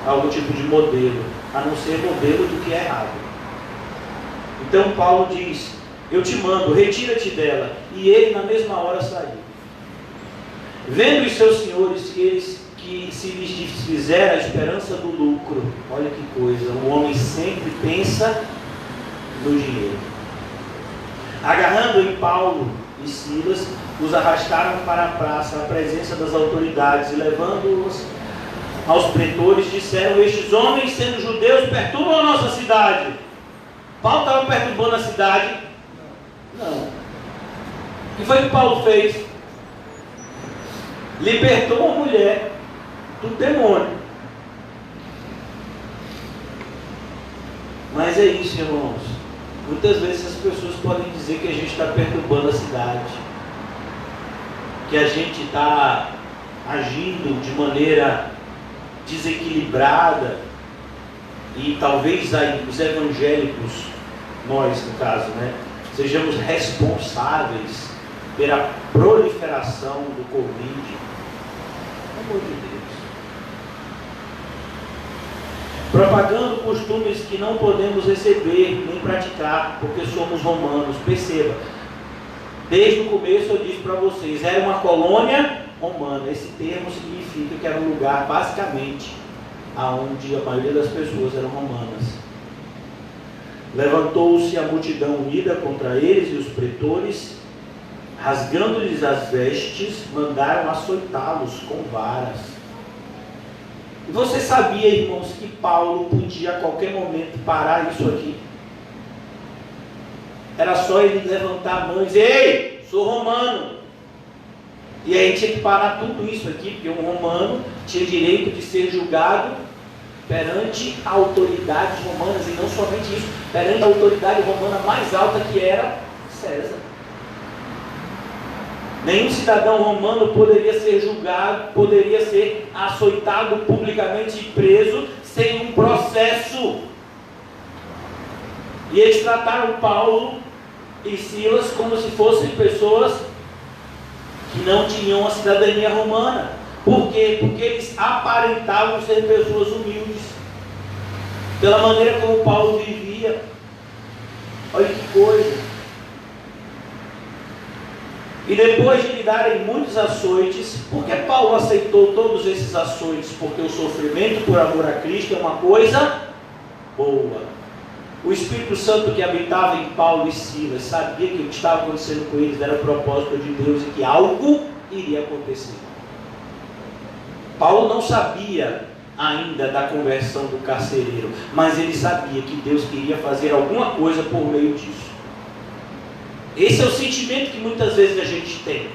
algum tipo de modelo, a não ser modelo do que é errado. Então Paulo diz: eu te mando, retira-te dela. E ele na mesma hora saiu. Vendo os seus senhores que se lhes desfizera a esperança do lucro. Olha que coisa, o homem sempre pensa no dinheiro. Agarrando em Paulo e Silas, os arrastaram para a praça, à presença das autoridades, e levando-os aos pretores, disseram: estes homens, sendo judeus, perturbam a nossa cidade. Paulo estava perturbando a cidade? Não. O que foi que Paulo fez? Libertou uma mulher do demônio. Mas é isso, irmãos. Muitas vezes as pessoas podem dizer que a gente está perturbando a cidade, que a gente está agindo de maneira desequilibrada, e talvez aí os evangélicos, nós no caso, sejamos responsáveis pela proliferação do Covid. Pelo amor de Deus. Propagando costumes que não podemos receber nem praticar, porque somos romanos. Perceba, desde o começo eu disse para vocês, era uma colônia romana. Esse termo significa que era um lugar basicamente onde a maioria das pessoas eram romanas. Levantou-se a multidão unida contra eles e os pretores, rasgando-lhes as vestes, mandaram açoitá-los com varas. E você sabia, irmãos, que Paulo podia a qualquer momento parar isso aqui? Era só ele levantar a mão e dizer: ei, sou romano. E aí tinha que parar tudo isso aqui, porque um romano tinha direito de ser julgado perante autoridades romanas, e não somente isso, perante a autoridade romana mais alta, que era César. Nenhum cidadão romano poderia ser julgado, poderia ser açoitado publicamente e preso sem um processo. E eles trataram Paulo e Silas como se fossem pessoas que não tinham a cidadania romana. Por quê? Porque eles aparentavam ser pessoas humildes, pela maneira como Paulo vivia. Olha que coisa. E depois de lhe darem muitos açoites, porque Paulo aceitou todos esses açoites? Porque o sofrimento por amor a Cristo é uma coisa boa. O Espírito Santo que habitava em Paulo e Silas sabia que o que estava acontecendo com eles era propósito de Deus e que algo iria acontecer. Paulo não sabia ainda da conversão do carcereiro, mas ele sabia que Deus queria fazer alguma coisa por meio disso. Esse é o sentimento que muitas vezes a gente tem.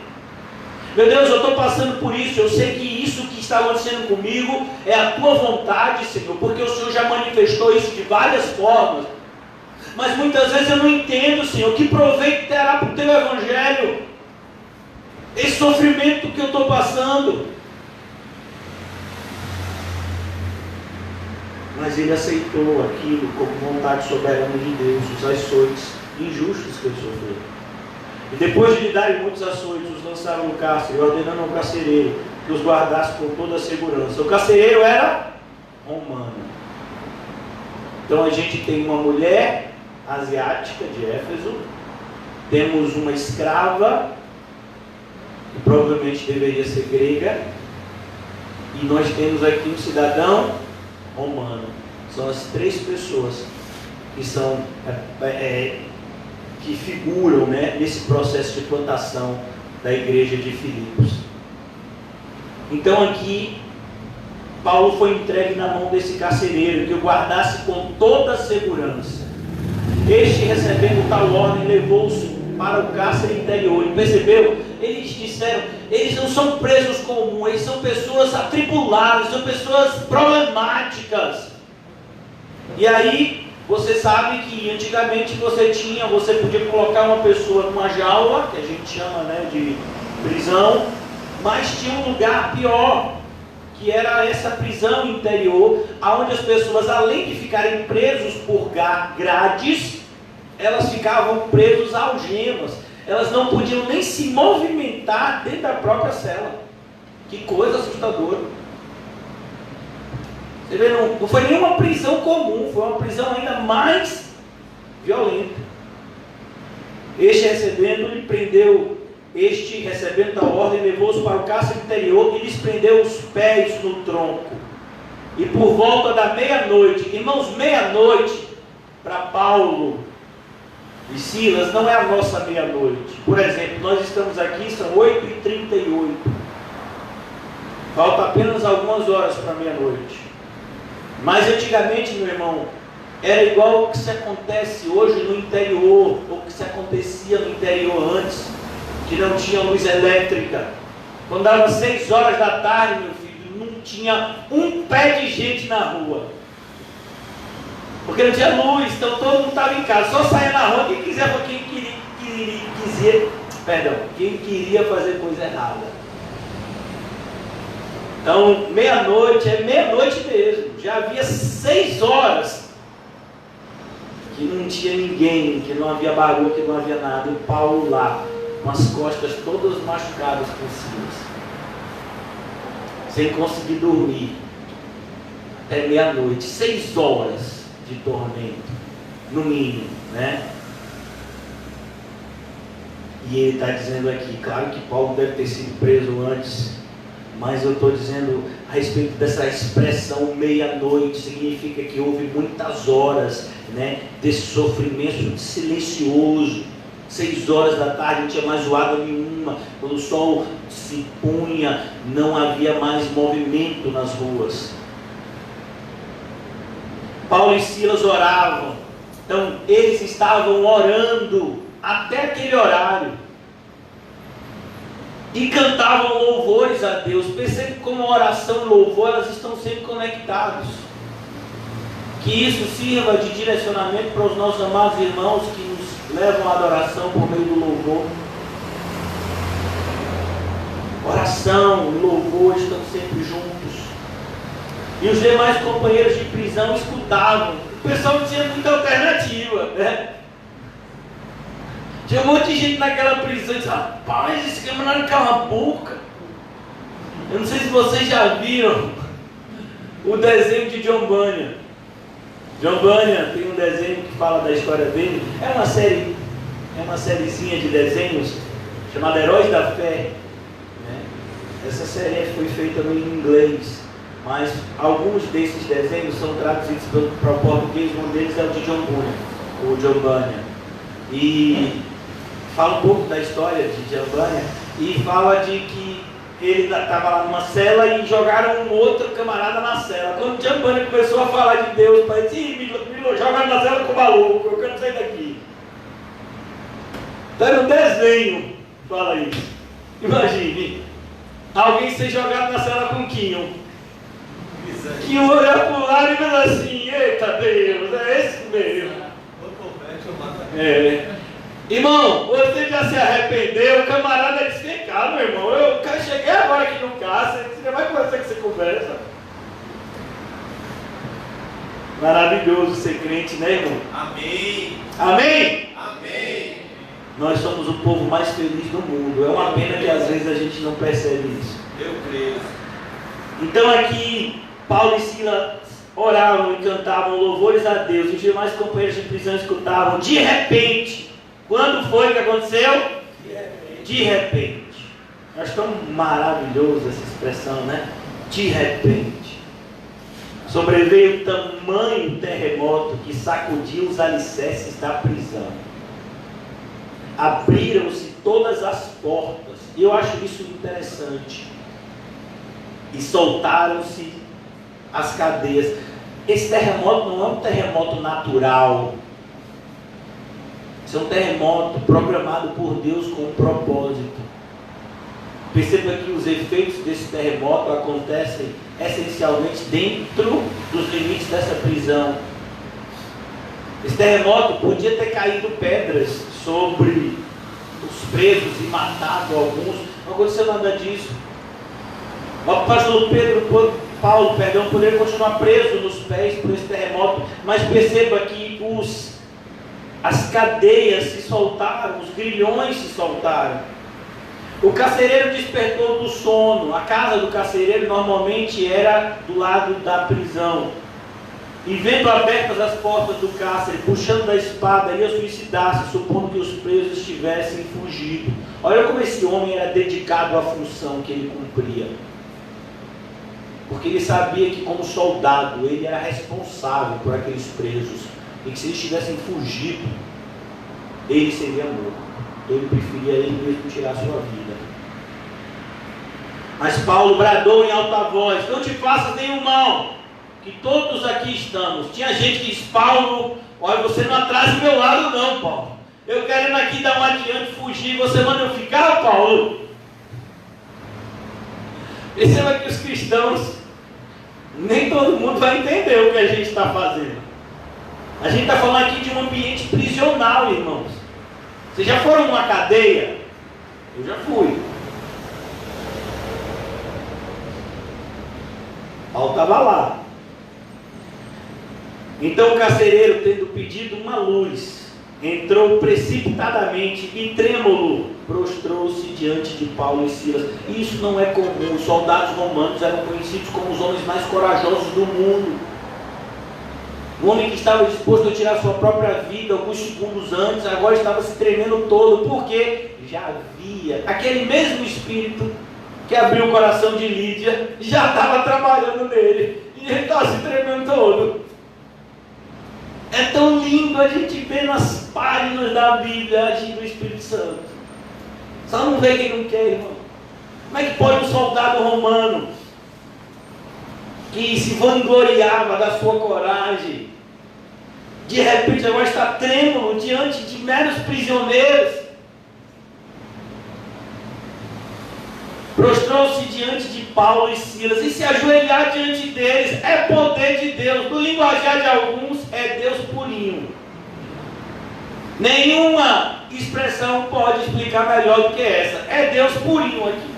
Meu Deus, eu estou passando por isso, eu sei que isso que está acontecendo comigo é a tua vontade, Senhor, porque o Senhor já manifestou isso de várias formas. Mas muitas vezes eu não entendo, Senhor, que proveito terá para o teu evangelho esse sofrimento que eu estou passando. Mas ele aceitou aquilo como vontade soberana de Deus, os açoites injustos que ele sofreu. E depois de lhe darem muitos açoites, os lançaram no cárcere, ordenando ao carcereiro que os guardasse com toda a segurança. O carcereiro era romano. Então a gente tem uma mulher asiática de Éfeso, temos uma escrava, que provavelmente deveria ser grega, e nós temos aqui um cidadão romano. São as três pessoas que são que figuram, né, nesse processo de plantação da igreja de Filipos. Então aqui Paulo foi entregue na mão desse carcereiro, que o guardasse com toda a segurança. Este, recebendo tal ordem, levou-os para o cárcere interior. E percebeu? Eles disseram: eles não são presos comuns, eles são pessoas atribuladas, são pessoas problemáticas. E aí, você sabe que antigamente você podia colocar uma pessoa numa jaula, que a gente chama, né, de prisão, mas tinha um lugar pior, que era essa prisão interior, onde as pessoas, além de ficarem presos por grades, elas ficavam presas a algemas. Elas não podiam nem se movimentar dentro da própria cela. Que coisa assustadora. Você vê, não foi nenhuma prisão comum, foi uma prisão ainda mais violenta. Este, recebendo a ordem, levou-os para o cárcere interior e lhes prendeu os pés no tronco. E por volta da meia-noite, irmãos, meia-noite, para Paulo e Silas, não é a nossa meia-noite. Por exemplo, nós estamos aqui, são 8h38. Falta apenas algumas horas para meia-noite. Mas antigamente, meu irmão, era igual o que se acontece hoje no interior, ou o que se acontecia no interior antes, que não tinha luz elétrica. Quando dava 6 horas da tarde, meu filho, não tinha um pé de gente na rua. Porque não tinha luz, então todo mundo estava em casa, só saia na rua quem queria fazer coisa errada. Então, meia-noite, é meia-noite mesmo, já havia 6 horas que não tinha ninguém, que não havia barulho, que não havia nada, e Paulo lá, com as costas todas machucadas por Silas, sem conseguir dormir, até meia-noite, 6 horas de tormento, no mínimo, né? E ele está dizendo aqui, claro que Paulo deve ter sido preso antes, Mas eu estou dizendo a respeito dessa expressão meia-noite, significa que houve muitas horas, né, desse sofrimento silencioso. 6 horas da tarde não tinha mais zoada nenhuma, quando o sol se punha, não havia mais movimento nas ruas. Paulo e Silas oravam, então eles estavam orando até aquele horário, e cantavam louvores a Deus. Percebe como a oração e louvor, elas estão sempre conectados. Que isso sirva de direcionamento para os nossos amados irmãos que nos levam à adoração por meio do louvor. Oração e louvor estão sempre juntos. E os demais companheiros de prisão escutavam. O pessoal não tinha muita alternativa, né? Tinha um monte de gente naquela prisão e disse: rapaz, esse camarada cala a boca. Eu não sei se vocês já viram o desenho de John Bunyan. John Bunyan tem um desenho que fala da história dele. É uma sériezinha de desenhos chamada Heróis da Fé, né? Essa série foi feita em inglês, mas alguns desses desenhos são traduzidos para o português. Um deles é o de John Bunyan, o John Bunyan. E fala um pouco da história de John Bunyan e fala de que ele estava lá numa cela e jogaram um outro camarada na cela. Quando John Bunyan começou a falar de Deus, para ele me jogaram na cela com maluco, eu quero sair daqui. Então era um desenho, fala isso. Imagine alguém ser jogado na cela com Quinho. Quinho olhar para o lado e fala assim: eita Deus, é esse mesmo. Irmão, você já se arrependeu? O camarada disse: vem cá, meu irmão, eu cheguei agora aqui no carro, você vai conversar que você conversa. Maravilhoso ser crente, né, irmão? Amém. Amém? Amém. Nós somos o povo mais feliz do mundo. É uma pena que às vezes a gente não percebe isso. Eu creio. Então aqui, Paulo e Silas oravam e cantavam louvores a Deus. Os demais companheiros de prisão escutavam. De repente, quando foi que aconteceu? De repente. Acho tão maravilhoso essa expressão, né? De repente. Sobreveio tamanho terremoto que sacudiu os alicerces da prisão. Abriram-se todas as portas. E eu acho isso interessante. E soltaram-se as cadeias. Esse terremoto não é um terremoto natural. Isso é um terremoto programado por Deus com um propósito. Perceba que os efeitos desse terremoto acontecem essencialmente dentro dos limites dessa prisão. Esse terremoto podia ter caído pedras sobre os presos e matado alguns. Não aconteceu nada disso. O apóstolo Paulo poderia continuar preso nos pés por esse terremoto, mas perceba que as cadeias se soltaram, os grilhões se soltaram. O carcereiro despertou do sono. A casa do carcereiro normalmente era do lado da prisão. E vendo abertas as portas do cárcere, puxando da espada, ia suicidar-se, supondo que os presos tivessem fugido. Olha como esse homem era dedicado à função que ele cumpria. Porque ele sabia que, como soldado, ele era responsável por aqueles presos. E que se eles tivessem fugido, ele seria morto. Ele preferia ele mesmo tirar a sua vida. Mas Paulo bradou em alta voz: não te faças nenhum mal, que todos aqui estamos. Tinha gente que disse: Paulo, olha, você não atrasa do meu lado não, Paulo. Eu querendo aqui dar um adiante, fugir, você manda eu ficar, Paulo? Perceba que os cristãos, nem todo mundo vai entender o que a gente está fazendo. A gente está falando aqui de um ambiente prisional, irmãos. Vocês já foram numa cadeia? Eu já fui. Paulo estava lá. Então o carcereiro, tendo pedido uma luz, entrou precipitadamente e trêmulo prostrou-se diante de Paulo e Silas. Isso não é comum. Os soldados romanos eram conhecidos como os homens mais corajosos do mundo. Um homem que estava disposto a tirar sua própria vida alguns segundos antes, agora estava se tremendo todo, porque já havia aquele mesmo espírito que abriu o coração de Lídia, já estava trabalhando nele. E ele estava se tremendo todo. É tão lindo a gente ver nas páginas da Bíblia agindo o Espírito Santo. Só não vê quem não quer, irmão. Como é que pode um soldado romano, que se vangloriava da sua coragem, de repente agora está trêmulo diante de meros prisioneiros? Prostrou-se diante de Paulo e Silas e se ajoelhar diante deles é poder de Deus. No linguajar de alguns é Deus purinho. Nenhuma expressão pode explicar melhor do que essa. É Deus purinho aqui.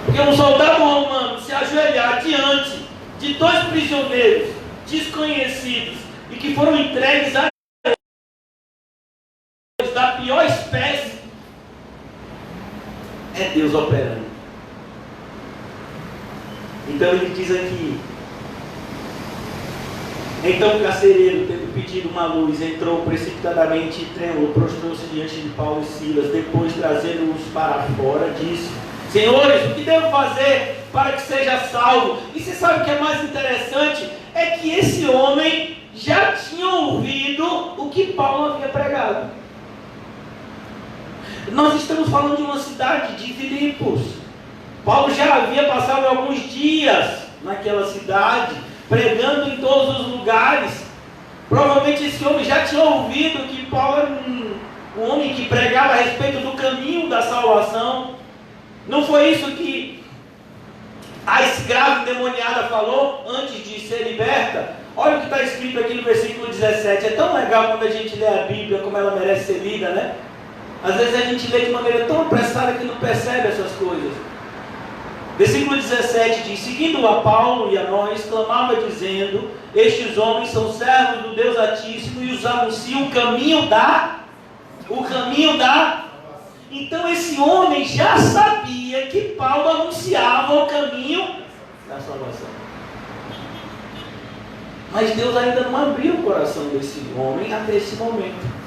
Porque um soldado romano se ajoelhar diante de dois prisioneiros desconhecidos e que foram entregues a Deus da pior espécie, é Deus operando. Então ele diz aqui: então o carcereiro, tendo pedido uma luz, entrou precipitadamente e trêmulo, prostrou-se diante de Paulo e Silas. Depois, trazendo-os para fora, disse: Senhores, o que devo fazer para que seja salvo? E você sabe o que é mais interessante? É que esse homem já tinha ouvido o que Paulo havia pregado. Nós estamos falando de uma cidade de Filipos. Paulo já havia passado alguns dias naquela cidade, pregando em todos os lugares. Provavelmente esse homem já tinha ouvido que Paulo era um homem que pregava a respeito do caminho da salvação. Não foi isso que a escrava endemoniada falou antes de ser liberta? Olha o que está escrito aqui no versículo 17. É tão legal quando a gente lê a Bíblia, como ela merece ser lida, né? Às vezes a gente lê de maneira tão apressada que não percebe essas coisas. Versículo 17 diz: seguindo a Paulo e a nós, clamava dizendo: estes homens são servos do Deus Altíssimo e os anunciam o caminho da... Então esse homem já sabia que Paulo anunciava o caminho da salvação. Mas Deus ainda não abriu o coração desse homem até esse momento.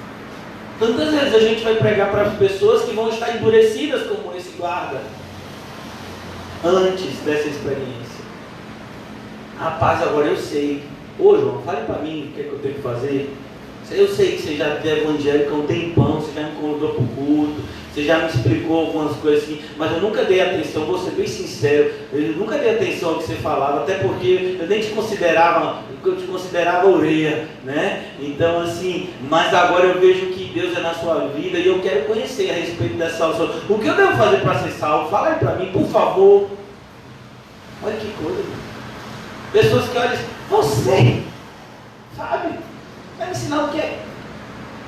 Tantas vezes a gente vai pregar para as pessoas que vão estar endurecidas como esse guarda antes dessa experiência. Rapaz, agora eu sei. Ô João, fale para mim o que é que eu tenho que fazer. Eu sei que você já é evangélico há um tempão, você já me convidou para o culto, você já me explicou algumas coisas assim, mas eu nunca dei atenção, vou ser bem sincero, eu nunca dei atenção ao que você falava, até porque eu nem te considerava, eu te considerava orelha, né? Então assim, mas agora eu vejo que Deus é na sua vida e eu quero conhecer a respeito dessa salvação. O que eu devo fazer para ser salvo? Fala aí para mim, por favor. Olha que coisa, meu. Pessoas que olham, você, sabe? Vai me ensinar o que é.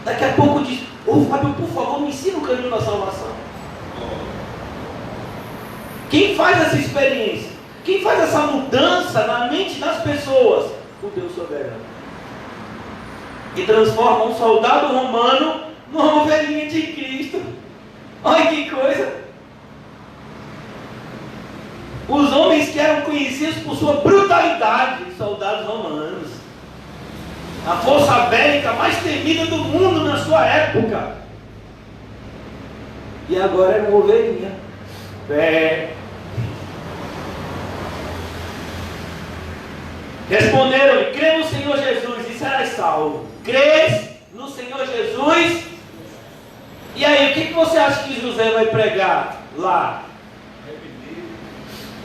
Daqui a pouco diz: ô Fábio, por favor, me ensina o caminho da salvação. Quem faz essa experiência? Quem faz essa mudança na mente das pessoas? O Deus soberano. Que transforma um soldado romano numa ovelhinha de Cristo. Olha que coisa. Os homens que eram conhecidos por sua brutalidade, soldados romanos, a força bélica mais temida do mundo na sua época. E agora era uma ovelhinha. Responderam-lhe: crê no Senhor Jesus e serás salvo. Crês no Senhor Jesus? E aí, o que você acha que José vai pregar lá?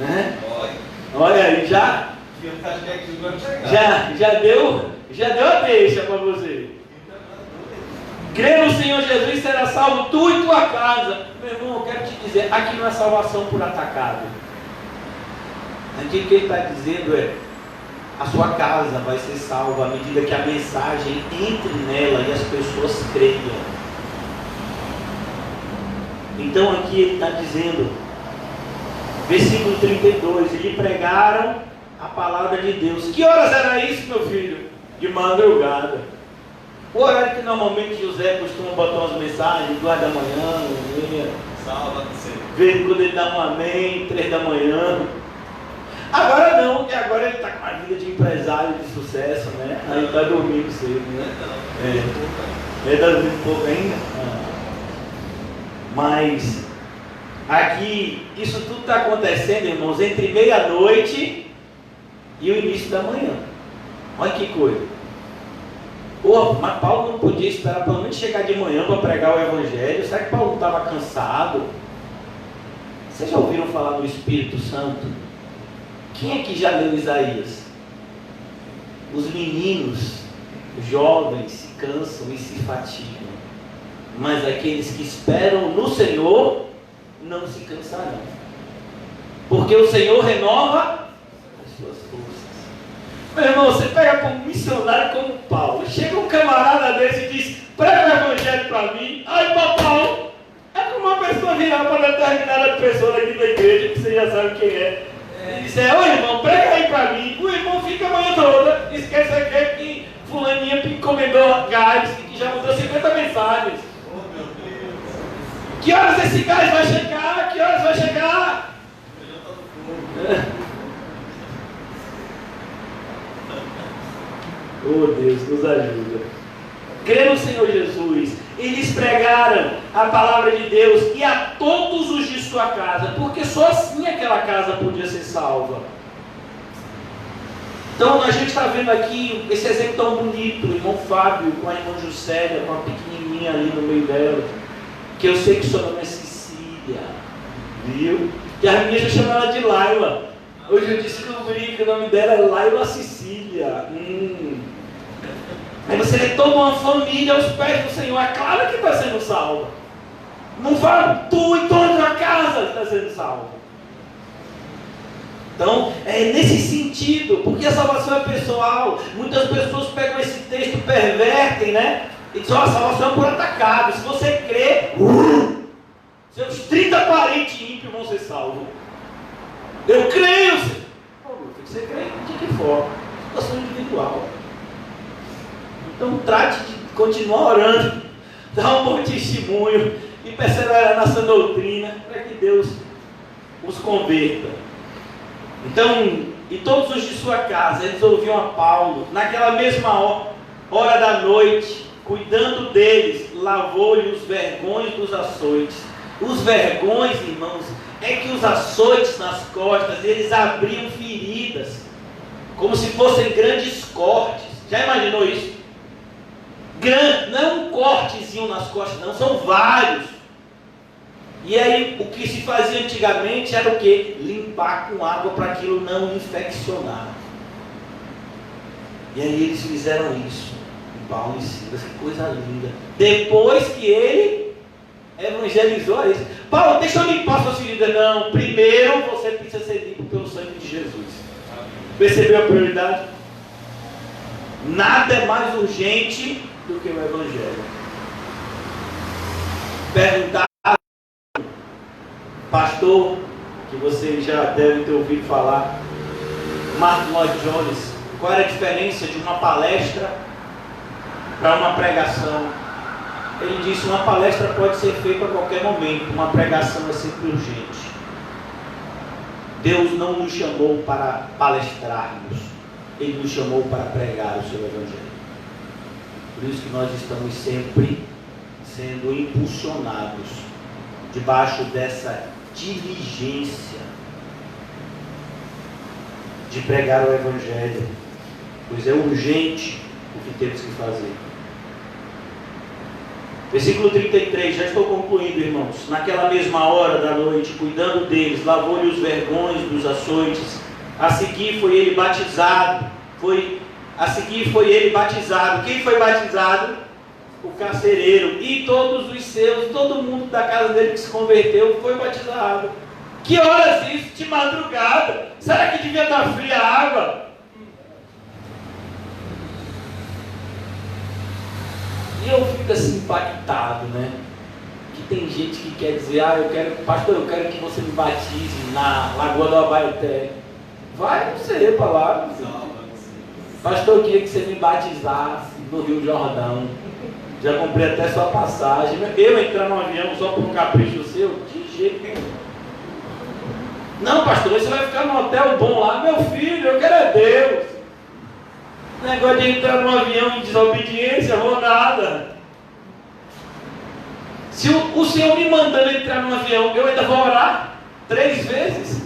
Né? Olha aí, já deu a deixa para você. Crê no Senhor Jesus e será salvo tu e tua casa. Meu irmão, eu quero te dizer, aqui não é salvação por atacado. Aqui o que ele está dizendo é: a sua casa vai ser salva à medida que a mensagem entre nela e as pessoas creiam. Então aqui ele está dizendo, versículo 32, e lhe pregaram a palavra de Deus. Que horas era isso, meu filho? De madrugada. O horário que normalmente José costuma botar umas mensagens, 2 da manhã, 1h30. Salva você. Vê quando ele dá um amém, 3 da manhã. Agora não, porque agora ele está com uma vida de empresário de sucesso, né? Aí está dormindo cedo, né? Ele está dormindo um pouco ainda. Mas Aqui, isso tudo está acontecendo, irmãos, entre meia-noite e o início da manhã. Olha que coisa. Mas Paulo não podia esperar pelo menos chegar de manhã para pregar o Evangelho? Será que Paulo não estava cansado? Vocês já ouviram falar do Espírito Santo? Quem é que já leu Isaías? Os meninos, os jovens se cansam e se fatigam, mas aqueles que esperam no Senhor não se cansarão, porque o Senhor renova as suas forças. Meu irmão, você pega para um missionário como Paulo, chega um camarada desse e diz: prega o Evangelho para mim. Ai, Paulo, é como uma pessoa virar para determinada pessoa aqui da igreja, que você já sabe quem é, e dizer: ô irmão, prega aí para mim. O irmão fica a manhã toda, esquece aqui que fulaninha encomendou gás e que já mandou 50 mensagens. Que horas esse gás vai chegar? Que horas vai chegar? Oh Deus, nos ajuda. Crê no Senhor Jesus. Eles pregaram a palavra de Deus e a todos os de sua casa, porque só assim aquela casa podia ser salva. Então a gente está vendo aqui esse exemplo tão bonito, o irmão Fábio com a irmã Juscelia, com a pequenininha ali no meio dela, que eu sei que o seu nome é Cecília, viu? E a minha já chama ela de Laila. Hoje eu descobri que o nome dela é Laila Cecília. Aí você vê toda uma família aos pés do Senhor. É claro que está sendo salva. Não fala tu e toda a tua casa está sendo salva. Então, é nesse sentido, porque a salvação é pessoal. Muitas pessoas pegam esse texto, pervertem, né? E dizem: ó, a salvação é por atacado. Se você crê, seus 30 parentes ímpios vão ser salvos. Eu creio. Você crê de que forma? Situação individual. Então trate de continuar orando, dar um bom testemunho e perseverar nessa doutrina para que Deus os converta. Então, e todos os de sua casa, eles ouviam a Paulo, naquela mesma hora da noite, cuidando deles, lavou-lhe os vergões dos açoites. Os vergões, irmãos, é que os açoites nas costas, eles abriam feridas, como se fossem grandes cortes. Já imaginou isso? Não é um cortezinho nas costas, não, são vários. E aí, o que se fazia antigamente era o quê? Limpar com água para aquilo não infeccionar. E aí eles fizeram isso. Paulo e Silas, que coisa linda. Depois que ele evangelizou a eles: Paulo, deixa eu limpar suas feridas. Não, primeiro você precisa ser limpo pelo sangue de Jesus. Percebeu a prioridade? Nada é mais urgente do que o Evangelho. Perguntar, pastor, que você já deve ter ouvido falar, Martin Lloyd Jones, qual era a diferença de uma palestra para uma pregação? Ele disse: uma palestra pode ser feita a qualquer momento, uma pregação é sempre urgente. Deus não nos chamou para palestrarmos, Ele nos chamou para pregar o seu Evangelho. Por isso que nós estamos sempre sendo impulsionados debaixo dessa diligência de pregar o Evangelho, pois é urgente o que temos que fazer. Versículo 33, já estou concluindo, irmãos. Naquela mesma hora da noite, cuidando deles, lavou-lhe os vergões dos açoites. A seguir foi ele batizado. Quem foi batizado? O carcereiro. E todos os seus, todo mundo da casa dele que se converteu foi batizado. Que horas isso? De madrugada. Será que devia estar fria a água? E eu fico assim impactado, né? Que tem gente que quer dizer: pastor, eu quero que você me batize na Lagoa do Abaeté. Vai você para lá. Pastor, eu queria que você me batizasse no Rio Jordão. Já comprei até sua passagem. Eu entrar no avião só por um capricho seu? De jeito nenhum. Não, pastor, você vai ficar num hotel bom lá. Meu filho, eu quero é Deus. Negócio de entrar no avião em desobediência, ou nada. Se o Senhor me mandando entrar no avião, eu ainda vou orar 3 vezes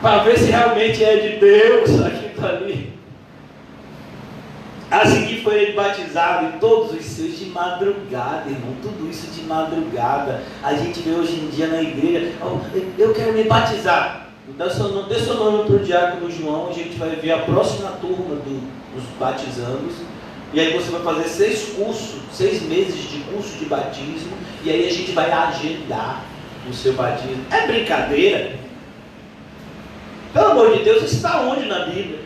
para ver se realmente é de Deus aquilo está ali. Assim que foi ele batizado, e todos os seus de madrugada, irmão, tudo isso de madrugada. A gente vê hoje em dia na igreja, eu quero me batizar. Dê seu nome para o diácono João, a gente vai ver a próxima turma dos batizandos. E aí você vai fazer 6 meses de curso de batismo, e aí a gente vai agendar o seu batismo. É brincadeira? Pelo amor de Deus, isso está onde na Bíblia?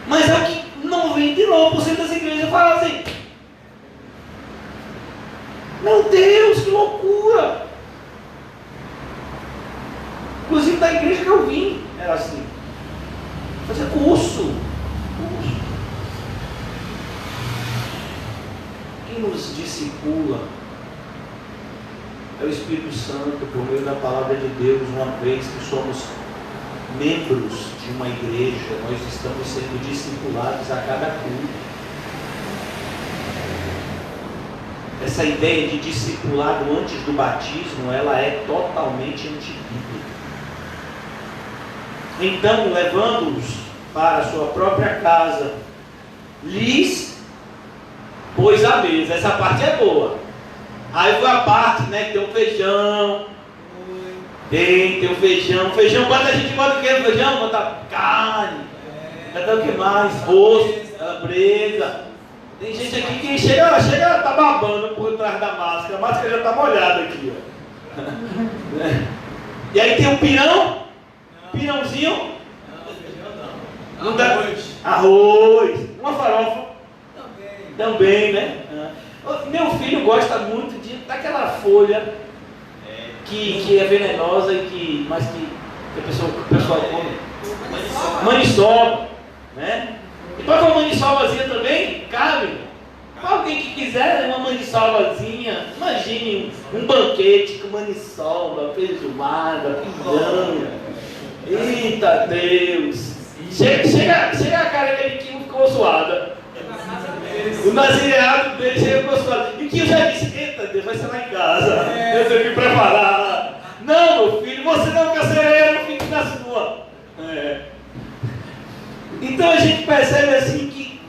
Mas é o que 99% das igrejas falam assim. Meu Deus, que loucura! Inclusive da igreja que eu vim, era assim. Fazer curso. Quem nos discipula é o Espírito Santo, por meio da palavra de Deus. Uma vez que somos membros de uma igreja, nós estamos sendo discipulados a cada culto. Essa ideia de discipulado antes do batismo, ela é totalmente antibíblica. Então, levando-os para a sua própria casa, lhes pôs à mesa. Essa parte é boa. Aí foi a parte, né, que tem o feijão. Tem o feijão. Feijão, quando a gente bota o que no feijão? Bota carne. Bota o que mais? Osso, calabresa. Tem gente aqui que chega, tá babando por trás da máscara. A máscara já tá molhada aqui, ó. E aí tem o pirão. Pirãozinho. Não dá. Arroz. Uma farofa. Também, né? Meu filho gosta muito daquela folha que é venenosa e mas que o pessoal come. Maniçoba, né? E para uma maniçobazinha também, cabe. Para alguém que quiser uma maniçobazinha, imagine um banquete com maniçoba, feijoada, piranga. Eita Deus! Chega a cara dele que ficou suada. O nazireado dele chega com suado. E que eu já disse, eita Deus, vai ser lá em casa. Eu tenho que me preparar. Não, meu filho, você não é um carcereiro, fique na sua. Então a gente percebe assim que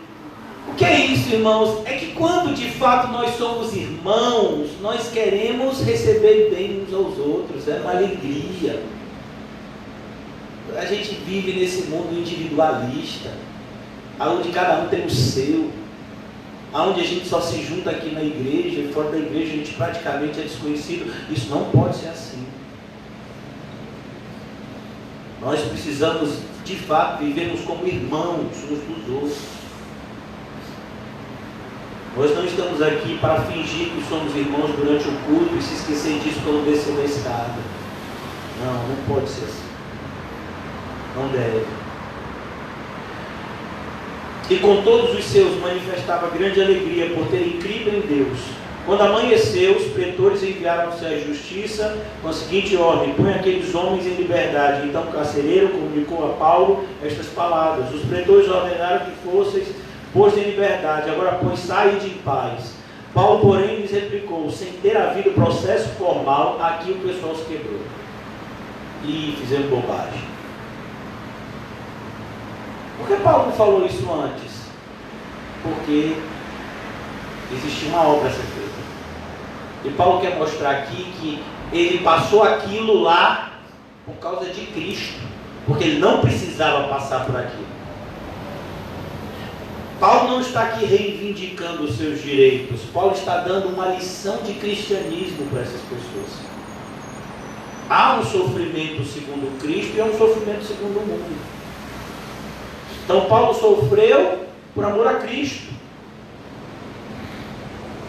o que é isso, irmãos? É que quando de fato nós somos irmãos, nós queremos receber bem uns aos outros. É uma alegria. A gente vive nesse mundo individualista, onde cada um tem o seu, onde a gente só se junta aqui na igreja e fora da igreja a gente praticamente é desconhecido. Isso não pode ser assim. Nós precisamos de fato vivermos como irmãos uns dos outros. Nós não estamos aqui para fingir que somos irmãos durante o culto e se esquecer disso quando descer da escada. Não pode ser assim. Não deve. E com todos os seus manifestava grande alegria por terem crido em Deus. Quando amanheceu, os pretores enviaram-se à justiça com a seguinte ordem: põe aqueles homens em liberdade. Então o carcereiro comunicou a Paulo estas palavras: os pretores ordenaram que fosseis postos em liberdade, agora pois saíde em paz. Paulo, porém, lhes replicou: sem ter havido processo formal, aqui o pessoal se quebrou e fizeram bobagem. Por que Paulo não falou isso antes? Porque existia uma obra a ser feita. E Paulo quer mostrar aqui que ele passou aquilo lá por causa de Cristo, porque ele não precisava passar por aquilo. Paulo não está aqui reivindicando os seus direitos. Paulo está dando uma lição de cristianismo para essas pessoas. Há um sofrimento segundo Cristo e há um sofrimento segundo o mundo. Então Paulo sofreu por amor a Cristo.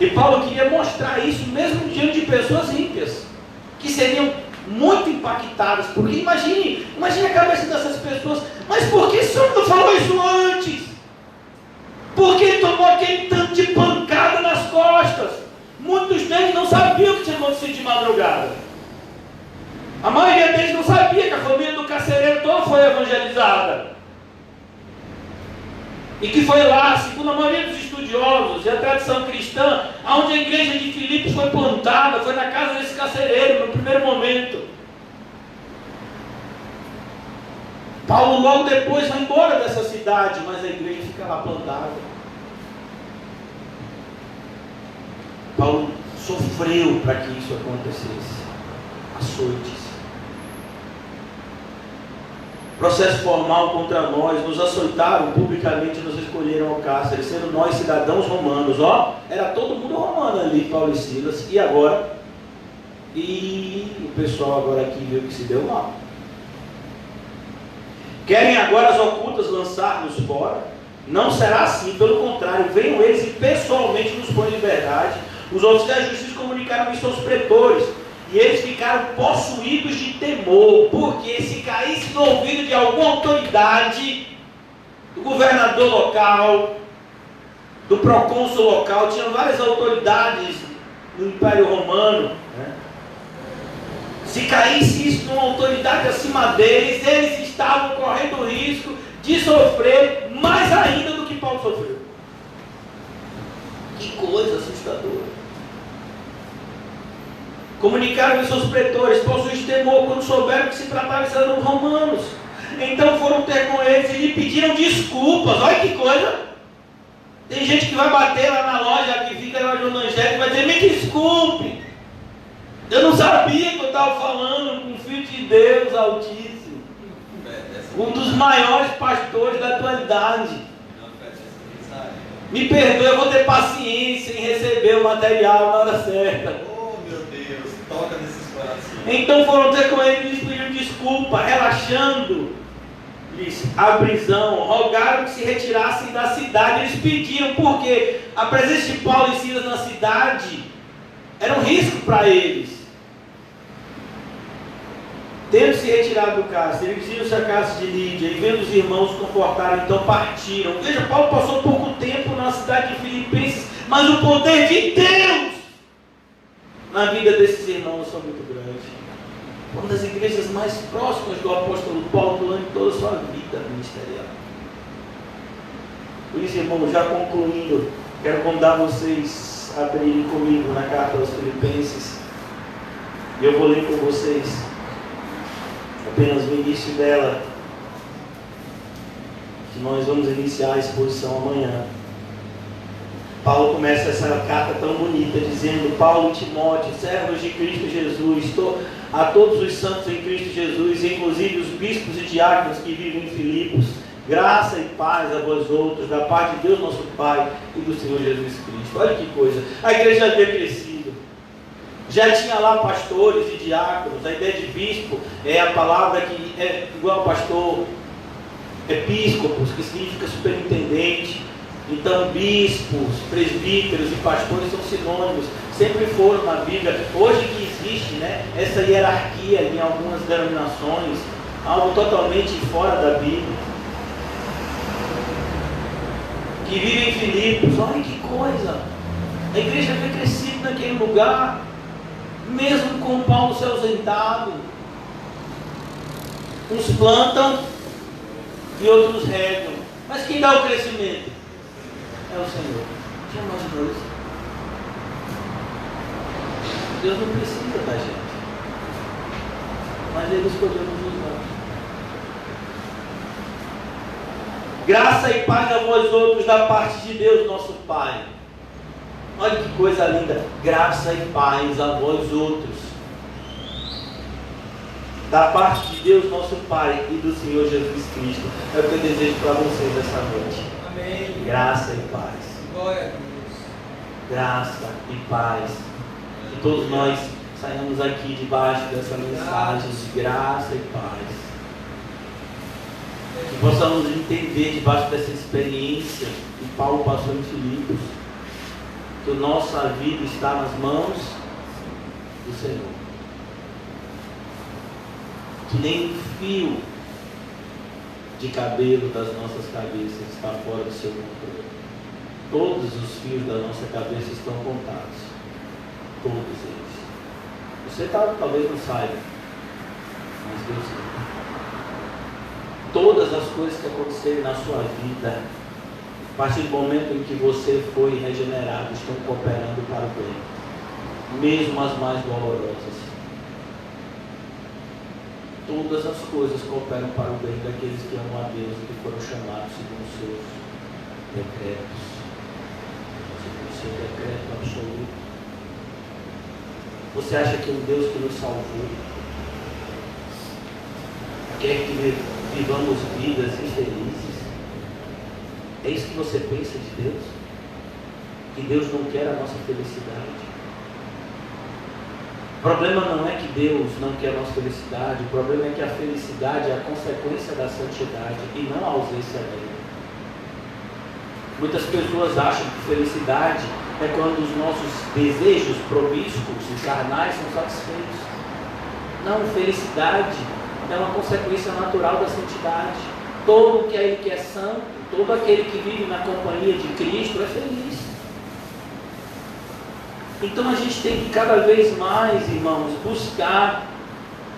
E Paulo queria mostrar isso mesmo diante de pessoas ímpias, que seriam muito impactadas. Porque imagine a cabeça dessas pessoas. Mas por que o senhor não falou isso antes? Porque ele tomou aquele tanto de pancada nas costas. Muitos deles não sabiam o que tinha acontecido de madrugada. A maioria deles não sabia que a família do carcereiro toda foi evangelizada. E que foi lá, segundo a maioria dos estudiosos e a tradição cristã, onde a igreja de Filipos foi plantada, foi na casa desse carcereiro, no primeiro momento. Paulo logo depois vai embora dessa cidade, mas a igreja fica lá plantada. Paulo sofreu para que isso acontecesse. Açoites. Processo formal contra nós, nos açoitaram publicamente, nos escolheram ao cárcere, sendo nós cidadãos romanos. Era todo mundo romano ali, Paulo e Silas, e agora? E o pessoal agora aqui viu que se deu mal. Querem agora as ocultas lançar-nos fora? Não será assim, pelo contrário, venham eles e pessoalmente nos põem em liberdade. Os oficiais de justiça comunicaram isso aos pretores, e eles ficaram possuídos de temor, porque se caísse no ouvido de alguma autoridade, do governador local, do procônsul local, tinham várias autoridades no Império Romano, né? Se caísse isso numa autoridade acima deles, eles estavam correndo o risco de sofrer mais ainda do que Paulo sofreu. Que coisa assustadora. Comunicaram isso aos pretores, possuídos de temor, quando souberam que se tratava de cidadãos romanos. Então foram ter com eles e lhe pediram desculpas. Olha que coisa. Tem gente que vai bater lá na loja, que fica na loja evangélica, e vai dizer: me desculpe, eu não sabia que eu estava falando com o Filho de Deus Altíssimo, um dos maiores pastores da atualidade. Me perdoe, eu vou ter paciência em receber o material na hora certa. Toca nesses corações. Então foram ter com ele e lhes pediram desculpa, relaxando-lhes a prisão, rogaram que se retirassem da cidade. Eles pediram, porque a presença de Paulo e Silas na cidade era um risco para eles. Tendo se retirado do cárcere, eles dirigiram-se à casa de Lídia, e vendo os irmãos se comportaram, então partiram. Veja, Paulo passou pouco tempo na cidade de Filipenses, mas o poder de Deus na vida desses irmãos foi muito grande. Uma das igrejas mais próximas do apóstolo Paulo durante toda a sua vida ministerial. Por isso, irmãos, já concluindo, quero convidar vocês a abrirem comigo na carta aos Filipenses. E eu vou ler com vocês apenas o início dela, que nós vamos iniciar a exposição amanhã. Paulo começa essa carta tão bonita dizendo: Paulo e Timóteo, servos de Cristo Jesus, a todos os santos em Cristo Jesus, inclusive os bispos e diáconos que vivem em Filipos, graça e paz a vós outros, da parte de Deus nosso Pai e do Senhor Jesus Cristo. Olha que coisa, a igreja já havia crescido, já tinha lá pastores e diáconos. A ideia de bispo é a palavra que é igual ao pastor, episcopos, que significa superintendente. Então, bispos, presbíteros e pastores são sinônimos, sempre foram na Bíblia. Hoje que existe, né, essa hierarquia em algumas denominações, algo totalmente fora da Bíblia. Que vivem em Filipos, olha que coisa. A igreja havia crescido naquele lugar, mesmo com Paulo se ausentado. Uns plantam e outros regam. Mas quem dá o crescimento? É o Senhor. Já imaginou isso? Deus não precisa da gente, mas Ele escolheu nos usar. Graça e paz a vós outros da parte de Deus nosso Pai. Olha que coisa linda. Graça e paz a vós outros da parte de Deus nosso Pai e do Senhor Jesus Cristo. É o que eu desejo para vocês essa noite. Amém. Graça e paz. Glória a Deus. Graça e paz. Que todos nós saiamos aqui debaixo dessa mensagem de graça e paz. Que possamos entender debaixo dessa experiência que Paulo passou em Filipos, que a nossa vida está nas mãos do Senhor. Que nem um fio de cabelo das nossas cabeças está fora do seu controle. Todos os fios da nossa cabeça estão contados. Todos eles. Você talvez não saiba, mas Deus sabe. Todas as coisas que acontecerem na sua vida A partir do momento em que você foi regenerado, estão cooperando para o bem, mesmo as mais dolorosas. Todas as coisas cooperam para o bem daqueles que amam a Deus e que foram chamados segundo os seus decretos, segundo o seu decreto absoluto. Você acha que um Deus que nos salvou quer que vivamos vidas infelizes? É isso que você pensa de Deus? Que Deus não quer a nossa felicidade? O problema não é que Deus não quer a nossa felicidade, o problema é que a felicidade é a consequência da santidade e não a ausência dela. Muitas pessoas acham que felicidade é quando os nossos desejos promíscuos e carnais são satisfeitos. Não, felicidade é uma consequência natural da santidade. Todo aquele que é santo, todo aquele que vive na companhia de Cristo é feliz. Então a gente tem que cada vez mais, irmãos, buscar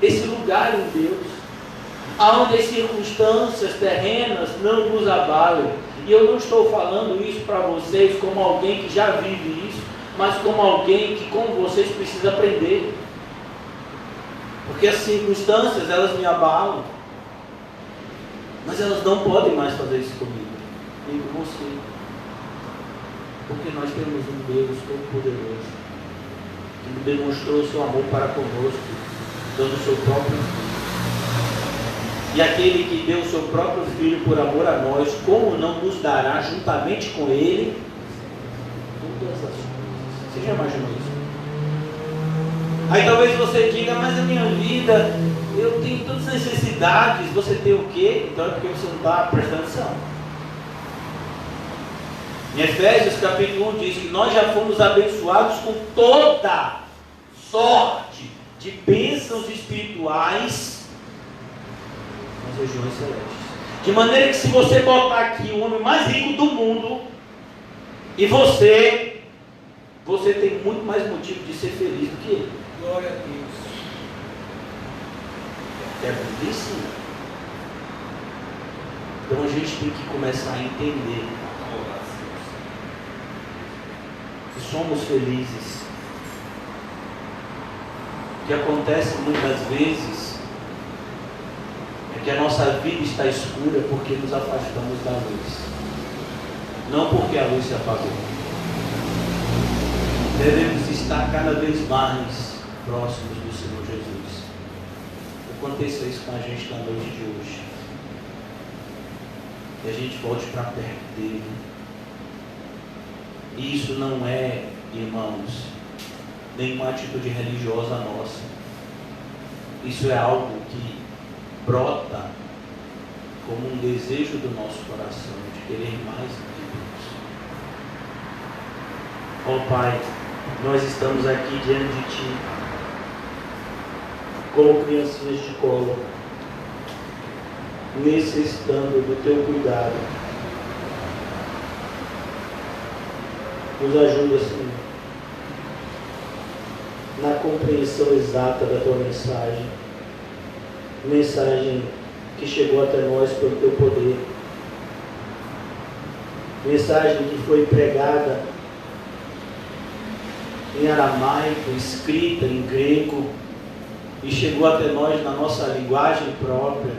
esse lugar em Deus, onde as circunstâncias terrenas não nos abalem. E eu não estou falando isso para vocês como alguém que já vive isso, mas como alguém que, como vocês, precisa aprender. Porque as circunstâncias, elas me abalam, mas elas não podem mais fazer isso comigo, nem com você. Porque nós temos um Deus todo-poderoso, que demonstrou o seu amor para conosco, dando o seu próprio Filho. E aquele que deu o seu próprio Filho por amor a nós, como não nos dará juntamente com Ele todas as coisas? Você já imaginou isso? Aí talvez você diga, mas a minha vida, eu tenho todas as necessidades. Você tem o quê? Então é porque você não está prestando atenção. Em Efésios capítulo 1 diz que nós já fomos abençoados com toda sorte de bênçãos espirituais nas regiões celestes. De maneira que se você botar aqui o homem mais rico do mundo e você tem muito mais motivo de ser feliz do que ele. Glória a Deus. É belíssimo. Então a gente tem que começar a entender que somos felizes. O que acontece muitas vezes é que a nossa vida está escura porque nos afastamos da luz, não porque a luz se apagou. Devemos estar cada vez mais próximos do Senhor Jesus. Aconteça isso com a gente na noite de hoje, que a gente volte para perto dele. E isso não é, irmãos, nenhuma atitude religiosa nossa. Isso é algo que brota como um desejo do nosso coração de querer mais de Deus. Ó Pai, nós estamos aqui diante de Ti, como criancinhas de colo, necessitando do Teu cuidado. Nos ajuda, Senhor, na compreensão exata da Tua mensagem, mensagem que chegou até nós pelo Teu poder, mensagem que foi pregada em aramaico, escrita em grego, e chegou até nós na nossa linguagem própria,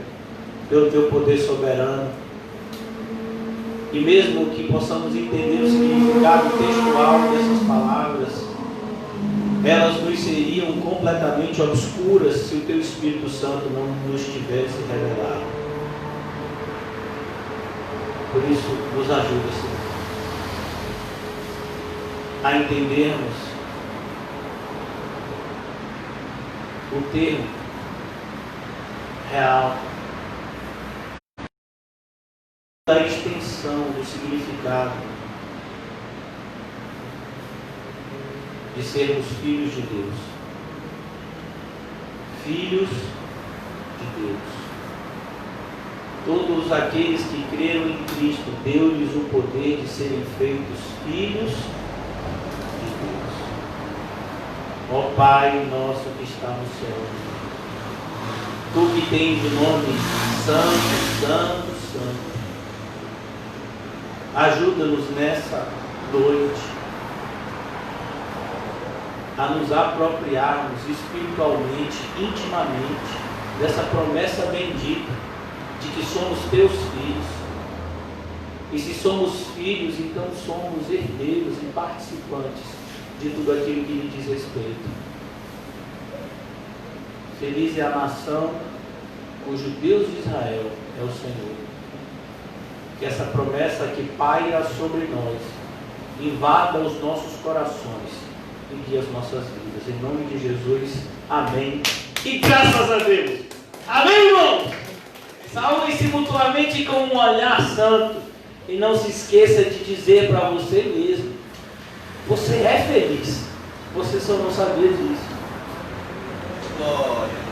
pelo Teu poder soberano. E mesmo que possamos entender o significado textual dessas palavras, elas nos seriam completamente obscuras se o Teu Espírito Santo não nos tivesse revelado. Por isso, nos ajuda, Senhor, a entendermos o termo real da extensão do significado de sermos filhos de Deus. Filhos de Deus. Todos aqueles que creram em Cristo, deu-lhes o poder de serem feitos filhos de Deus. Ó Pai nosso que está no céu, Tu que tens o nome Santo, Santo, Santo, Ajuda-nos nessa noite a nos apropriarmos espiritualmente, intimamente, dessa promessa bendita de que somos teus filhos. E se somos filhos, então somos herdeiros e participantes de tudo aquilo que lhe diz respeito. Feliz é a nação cujo Deus de Israel é o Senhor. Que essa promessa que paira sobre nós invada os nossos corações e guie as nossas vidas. Em nome de Jesus, amém. E graças a Deus. Amém, irmãos? Saúdem-se mutuamente com um olhar santo. E não se esqueça de dizer para você mesmo: você é feliz. Você só não sabia disso. Glória.